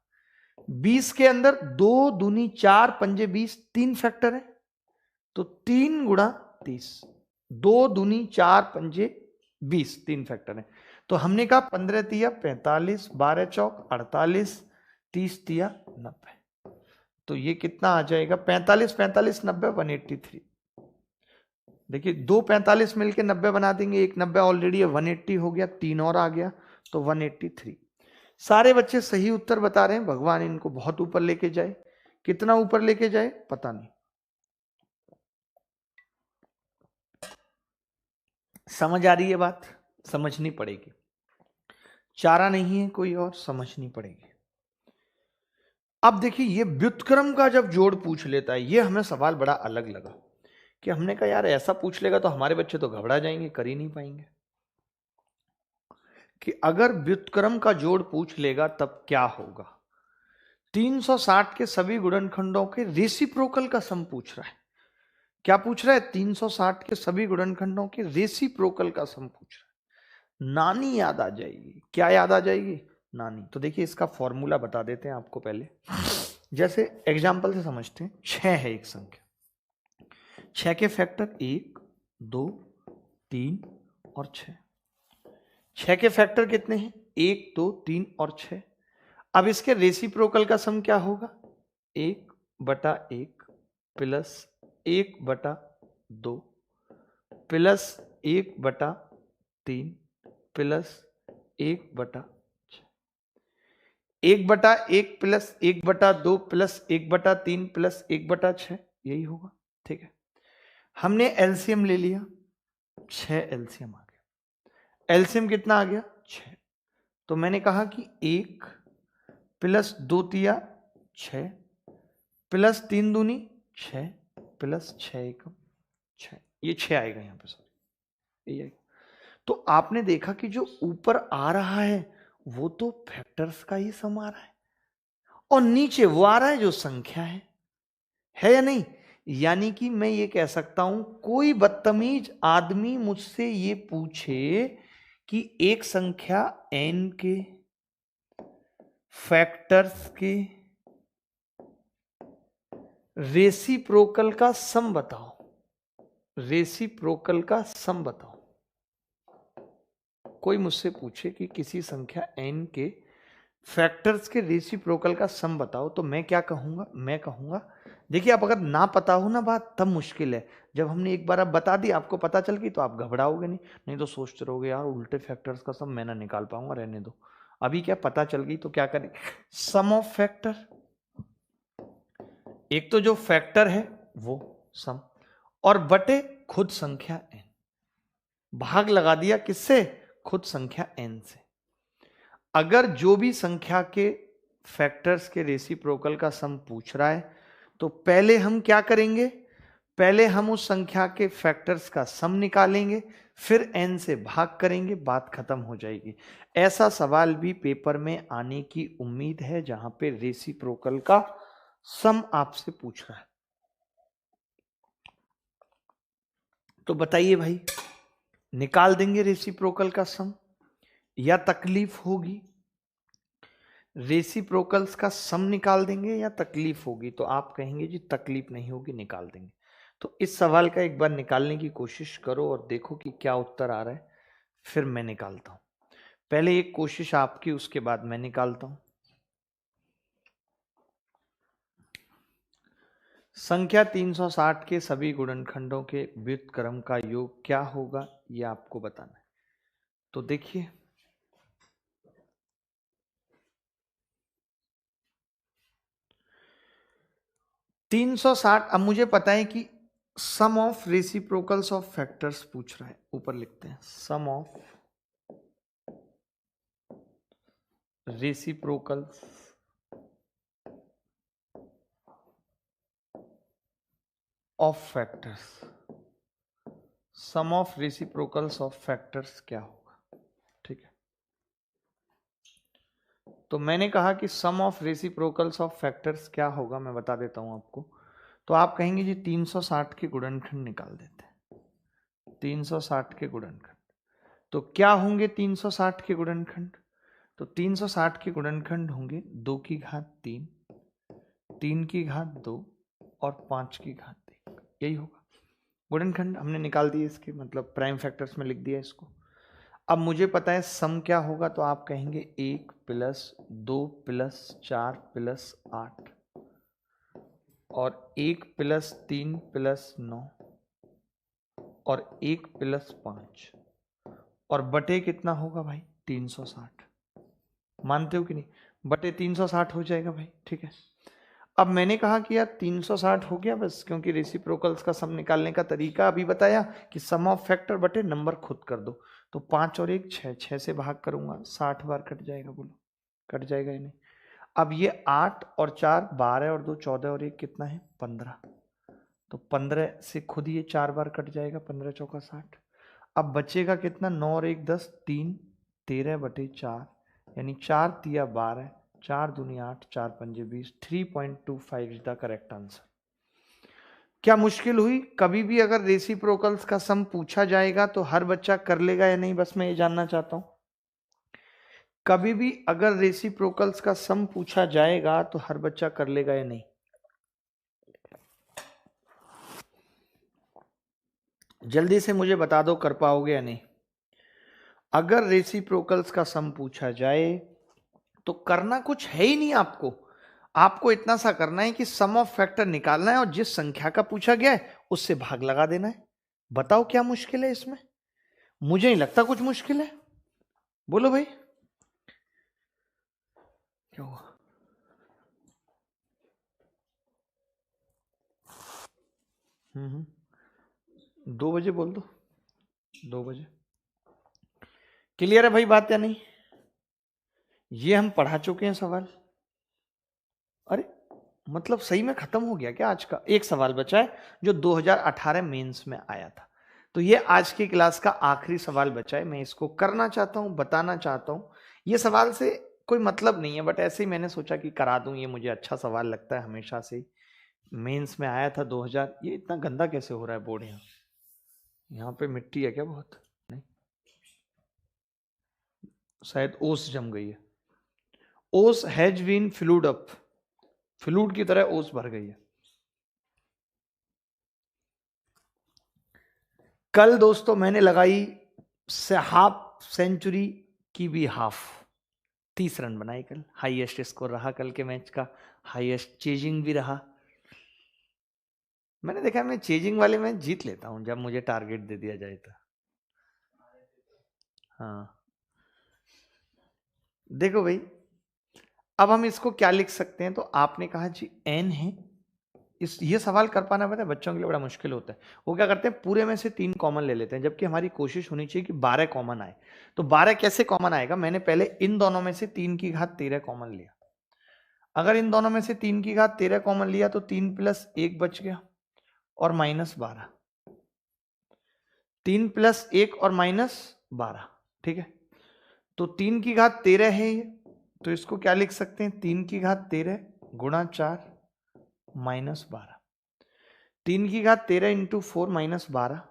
20 के अंदर 2 दूनी 4 पंजे 20, 3 फैक्टर है, तो 3 गुणा 30, 2 दूनी 4 पंजे 20, 3 फैक्टर है। तो हमने कहा 15 तिया 45, 12 चौक 48, 30 तिया 90। तो ये कितना आ जाएगा? 45 45 90 183। देखिए 2 45 मिलके 90 बना देंगे, एक 90 ऑलरेडी है, 180 हो गया, 3 और आ गया तो 183। सारे बच्चे सही उत्तर बता रहे हैं। भगवान इनको बहुत ऊपर लेके जाए। कितना ऊपर लेके जाए पता नहीं। समझ आ रही है बात? समझनी पड़ेगी, चारा नहीं है कोई और, समझनी पड़ेगी। अब देखिए, ये व्युत्क्रम का जब जोड़ पूछ लेता है, ये हमें सवाल बड़ा अलग लगा कि हमने कहा यार ऐसा पूछ लेगा तो हमारे बच्चे तो घबरा जाएंगे, कर ही नहीं पाएंगे। कि अगर व्युत्क्रम का जोड़ पूछ लेगा तब क्या होगा। 360 के सभी गुणनखंडों के रेसिप्रोकल का सम पूछ रहा है। क्या पूछ रहा है? 360 के सभी गुणनखंडों के रेसिप्रोकल का सम पूछ रहा है। नानी याद आ जाएगी। क्या याद आ जाएगी? नानी। तो देखिए इसका फॉर्मूला बता देते हैं आपको पहले। जैसे एग्जाम्पल से समझते हैं। 6 है एक संख्या, 6 के फैक्टर 1 2 3 और 6। 6 के फैक्टर कितने हैं? 1 2 3 और 6। अब इसके रेसिप्रोकल का सम क्या होगा? 1/1 plus 1/2 plus 1/3 plus 1/6। 1/1 plus 1/2 plus 1/3 plus 1/6, यही होगा। ठीक है, हमने एलसीएम ले लिया, 6 एलसीएम आ गया। एलसीएम कितना आ गया? 6। तो मैंने कहा कि 1 प्लस 2 तिया 6 प्लस 3 दूनी 6 प्लस 6 एकम 6, ये 6 आएगा यहां पे। सॉरी, ये आएगा। तो आपने देखा कि जो ऊपर आ रहा है वो तो फैक्टर्स का ही सम आ रहा है, और नीचे वो आ रहा है जो संख्या है या नहीं? यानी कि मैं ये कह सकता हूं, कोई बदतमीज आदमी मुझसे ये पूछे कि एक संख्या n के फैक्टर्स के रेसिप्रोकल का सम बताओ, रेसिप्रोकल का सम बताओ। कोई मुझसे पूछे कि किसी संख्या n के फैक्टर्स के रेसिप्रोकल का सम बताओ, तो मैं क्या कहूंगा? मैं कहूंगा, देखिए आप अगर ना पता हो ना बात, तब मुश्किल है। जब हमने एक बार अब बता दी, आपको पता चल गई, तो आप घबराओगे नहीं तो सोचते रहोगे यार उल्टे फैक्टर्स का सम मैं ना निकाल पाऊंगा, रहने दो। अभी क्या पता चल गई तो क्या करें? सम ऑफ फैक्टर, एक तो जो फैक्टर है वो सम, और बटे खुद संख्या n, भाग लगा दिया किससे? खुद संख्या n से। अगर जो भी संख्या के फैक्टर्स के रेसिप्रोकल का सम पूछ रहा है, तो पहले हम क्या करेंगे? पहले हम उस संख्या के फैक्टर्स का सम निकालेंगे, फिर n से भाग करेंगे, बात खत्म हो जाएगी। ऐसा सवाल भी पेपर में आने की उम्मीद है जहां पे रेसिप्रोकल का सम आपसे पूछ रहा है। तो बताइए भाई, निकाल देंगे रेसिप्रोकल का सम या तकलीफ होगी? रेसिप्रोकल्स का सम निकाल देंगे या तकलीफ होगी? तो आप कहेंगे जी तकलीफ नहीं होगी, निकाल देंगे। तो इस सवाल का एक बार निकालने की कोशिश करो और देखो कि क्या उत्तर आ रहा है, फिर मैं निकालता हूं। पहले एक कोशिश आपकी, उसके बाद मैं निकालता हूं। संख्या 360 के सभी गुणनखंडों के व्युत्क्रम का योग क्या होगा, यह आपको बताना है। तो देखिए, अब मुझे पता है कि sum of reciprocals of factors पूछ रहा है। ऊपर लिखते हैं sum of reciprocals of factors. Sum of reciprocals of factors क्या होगा? ठीक है, तो मैंने कहा कि sum of reciprocals of factors क्या होगा, मैं बता देता हूं आपको। तो आप कहेंगे जी 360 के गुणनखंड निकाल देते हैं। 360 के गुणनखंड तो क्या होंगे? 360 के गुणनखंड, तो 360 के गुणनखंड होंगे 2 की घात 3, 3 की घात 2 और 5 की घात 1। यही होगा गुणनखंड। हमने निकाल दिए इसके, मतलब प्राइम फैक्टर्स में लिख दिया इसको। अब मुझे पता है सम क्या होगा, तो आप कहेंगे 1 प्लस 2 प्लस 4 प्लस 8 और 1 प्लस 3 प्लस 9 और 1 प्लस 5 और बटे कितना होगा भाई? 360। मानते हो कि नहीं? बटे 360 हो जाएगा भाई। ठीक है, अब मैंने कहा कि यार 360 हो गया बस, क्योंकि रेसिप्रोकल्स का सम निकालने का तरीका अभी बताया कि सम ऑफ फैक्टर बटे नंबर खुद कर दो। तो 5 और 1 6, 6 से भाग करूंगा 60 बार कट जाएगा। बोलो कट जाएगा या नहीं? अब ये 8 और 4 12 और 2 14 और 1 कितना है? 15। तो 15 से खुद ये 4 बार कट जाएगा, 15 चौका 60। अब बचेगा कितना? 9 और 1 10, 3 13 बटे 4, यानी 4 तिया 12, 4 दूनी 8, 4 पंजे 20। 3.25 इज द करेक्ट आंसर। क्या मुश्किल हुई? कभी भी अगर रेसिप्रोकल्स का सम पूछा जाएगा तो हर बच्चा कर लेगा या नहीं, बस मैं ये जानना चाहता हूं। कभी भी अगर रेसिप्रोकल्स का सम पूछा जाएगा तो हर बच्चा कर लेगा या नहीं? जल्दी से मुझे बता दो, कर पाओगे या नहीं? अगर रेसिप्रोकल्स का सम पूछा जाए तो करना कुछ है ही नहीं आपको। आपको इतना सा करना है कि सम ऑफ फैक्टर निकालना है और जिस संख्या का पूछा गया है उससे भाग लगा देना है। बताओ क्या मुश्किल है इसमें? मुझे नहीं लगता कुछ मुश्किल है। बोलो भाई, क्या हुआ? हम्म 2 बजे बोल दो, 2 बजे। क्लियर है भाई बात या नहीं? ये हम पढ़ा चुके हैं सवाल। अरे मतलब सही में खत्म हो गया क्या आज का? एक सवाल बचा है जो 2018 मेंस में आया था। तो ये आज की क्लास का आखिरी सवाल बचा है। मैं इसको करना चाहता हूं, बताना चाहता हूं। ये सवाल से कोई मतलब नहीं है, बट ऐसे ही मैंने सोचा कि करा दूं। ये मुझे अच्छा सवाल लगता है, हमेशा से मेंस में आया था 2000। ये इतना गंदा कैसे हो रहा है बोर्ड? यहाँ पे मिट्टी है क्या बहुत? नहीं, शायद ओस जम गई है। ओस has been fluid up, fluid की तरह ओस भर गई है। कल दोस्तों मैंने लगाई हाफ सेंचुरी की भी हाफ, 30 रन बनाए कल। हाईएस्ट स्कोर रहा कल के मैच का, हाईएस्ट चेजिंग भी रहा। मैंने देखा मैं चेजिंग वाले मैच जीत लेता हूं जब मुझे टारगेट दे दिया जाए तो। हाँ देखो भाई, अब हम इसको क्या लिख सकते हैं? तो आपने कहा जी n है। ये सवाल कर पाना पता है बच्चों के लिए बड़ा मुश्किल होता है। वो क्या करते हैं, पूरे में से 3 कॉमन ले लेते हैं, जबकि हमारी कोशिश होनी चाहिए कि 12 कॉमन आए। तो 12 कैसे कॉमन आएगा? मैंने पहले इन दोनों में से 3 की घात 13 कॉमन लिया। अगर इन दोनों में से 3 की घात 13 कॉमन लिया तो 3 + 1 बच गया और -12, 3 + 1 और -12, ठीक है। तो 3 की घात 13 है ये, तो इसको क्या लिख सकते हैं, 3 की घात 13 गुणा 4 -12, 3 की घात 13 इंटू 4 -12।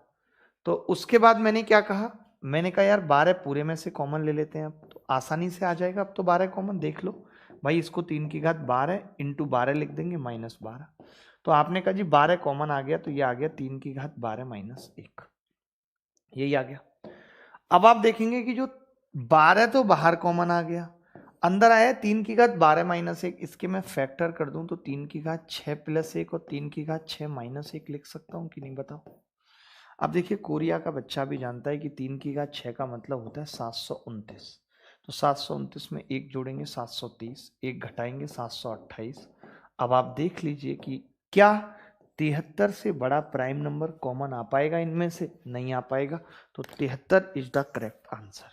तो उसके बाद मैंने क्या कहा, मैंने कहा यार 12 पूरे में से कॉमन ले लेते हैं, अब तो आसानी से आ जाएगा। अब तो 12 कॉमन देख लो भाई, इसको 3 की घात 12 इंटू 12 लिख देंगे -12। तो आपने कहा जी 12 कॉमन आ गया, तो ये आ गया 3 की घात 12 -1, यही आ गया। अब आप देखेंगे कि जो 12 तो बाहर कॉमन आ गया, अंदर आया 3 की घात 12 -1, इसके मैं फैक्टर कर दूं तो 3 की घात 6 + 1 और 3 की घात 6 -1 लिख सकता हूं कि नहीं, बताओ। अब देखिए कोरिया का बच्चा भी जानता है कि 3 की घात 6 का मतलब होता है 729। तो 729 में 1 जोड़ेंगे 730, 1 घटाएंगे 728। अब आप देख लीजिए कि क्या 73 से बड़ा प्राइम नंबर कॉमन आ पाएगा इनमें से, नहीं आ पाएगा। तो 73 is the correct answer.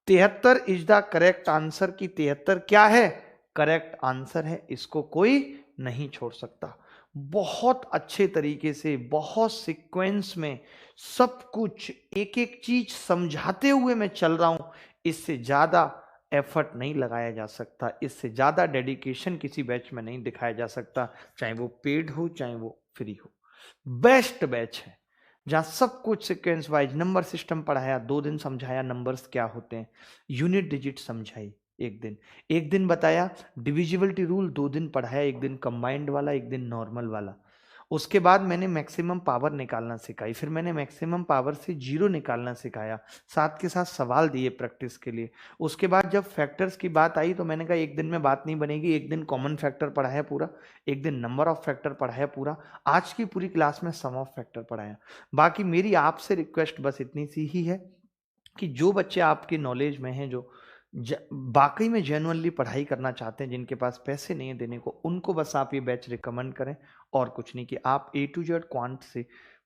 73 is the correct answer की 73 क्या है, करेक्ट आंसर है, इसको कोई नहीं छोड़ सकता। बहुत अच्छे तरीके से, बहुत सीक्वेंस में सब कुछ एक एक चीज समझाते हुए मैं चल रहा हूं। इससे ज्यादा एफर्ट नहीं लगाया जा सकता, इससे ज्यादा डेडिकेशन किसी बैच में नहीं दिखाया जा सकता, चाहे वो पेड हो चाहे वो फ्री हो। बेस्ट बैच है जहां सब कुछ सीक्वेंस वाइज, नंबर सिस्टम पढ़ाया 2 दिन, समझाया नंबर्स क्या होते हैं, यूनिट डिजिट समझाई एक दिन बताया, डिविजिबिलिटी रूल 2 दिन पढ़ाया, एक दिन कंबाइंड वाला, एक दिन नॉर्मल वाला। उसके बाद मैंने मैक्सिमम पावर निकालना सिखाई, फिर मैंने मैक्सिमम पावर से जीरो निकालना सिखाया, साथ के साथ सवाल दिए प्रैक्टिस के लिए। उसके बाद जब फैक्टर्स की बात आई तो मैंने कहा एक दिन में बात नहीं बनेगी, एक दिन कॉमन फैक्टर पढ़ाया पूरा, एक दिन नंबर ऑफ फैक्टर पढ़ाया पूरा, आज की पूरी क्लास में सम ऑफ फैक्टर पढ़ाया। बाकी मेरी आपसे रिक्वेस्ट बस इतनी सी ही है कि जो बच्चे आपके नॉलेज में हैं, जो वाकई में जेन्युइनली पढ़ाई करना चाहते हैं, जिनके पास पैसे नहीं है देने को, उनको बस आप ये बैच रिकमेंड करें, और कुछ नहीं, कि आप A to Z क्वांट से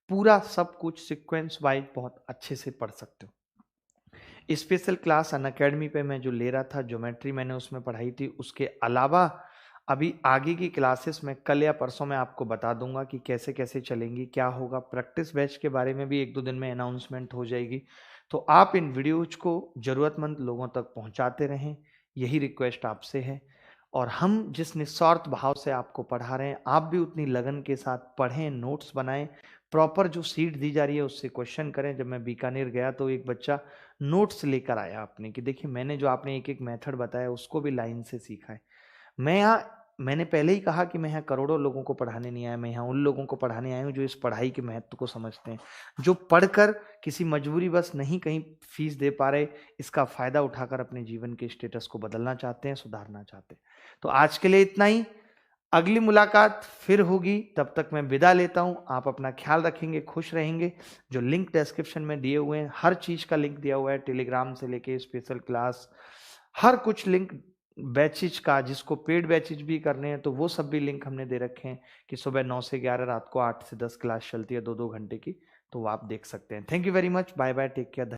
पूरा सब कुछ सीक्वेंस वाइज बहुत अच्छे से पढ़ सकते हो। स्पेशल क्लास अनअकैडमी पे मैं जो ले रहा था, ज्योमेट्री मैंने उसमें पढ़ाई थी, उसके अलावा अभी आगे की क्लासेस में कल या परसों में आपको बता दूंगा कि कैसे कैसे चलेंगी, क्या होगा। प्रैक्टिस बैच के बारे में भी 1-2 दिन में अनाउंसमेंट हो जाएगी। तो आप इन वीडियोज को जरूरतमंद लोगों तक पहुंचाते रहें, यही रिक्वेस्ट आपसे है। और हम जिस निस्वार्थ भाव से आपको पढ़ा रहे हैं, आप भी उतनी लगन के साथ पढ़ें, नोट्स बनाएं, प्रॉपर जो सीट दी जा रही है उससे क्वेश्चन करें। जब मैं बीकानेर गया तो एक बच्चा नोट्स लेकर आया अपने, कि देखिए मैंने जो आपने एक एक मेथड बताया उसको भी लाइन से सीखा है। मैंने पहले ही कहा कि मैं यहाँ करोड़ों लोगों को पढ़ाने नहीं आया, मैं यहाँ उन लोगों को पढ़ाने आया हूँ जो इस पढ़ाई के महत्व को समझते हैं, जो पढ़कर किसी मजबूरी बस नहीं कहीं फीस दे पा रहे, इसका फायदा उठाकर अपने जीवन के स्टेटस को बदलना चाहते हैं, सुधारना चाहते हैं। तो आज के लिए इतना ही, अगली मुलाकात फिर होगी, तब तक मैं विदा लेता हूं। आप अपना ख्याल रखेंगे, खुश रहेंगे। जो लिंक डिस्क्रिप्शन में दिए हुए हैं, हर चीज का लिंक दिया हुआ है, टेलीग्राम से लेके स्पेशल क्लास, हर कुछ लिंक, बैचेज का, जिसको पेड बैचेज भी करने हैं तो वो सब भी लिंक हमने दे रखे हैं, कि सुबह 9 से 11, रात को 8 से 10 क्लास चलती है 2-2 घंटे की, तो वो आप देख सकते हैं। Thank you very much, bye bye, take care.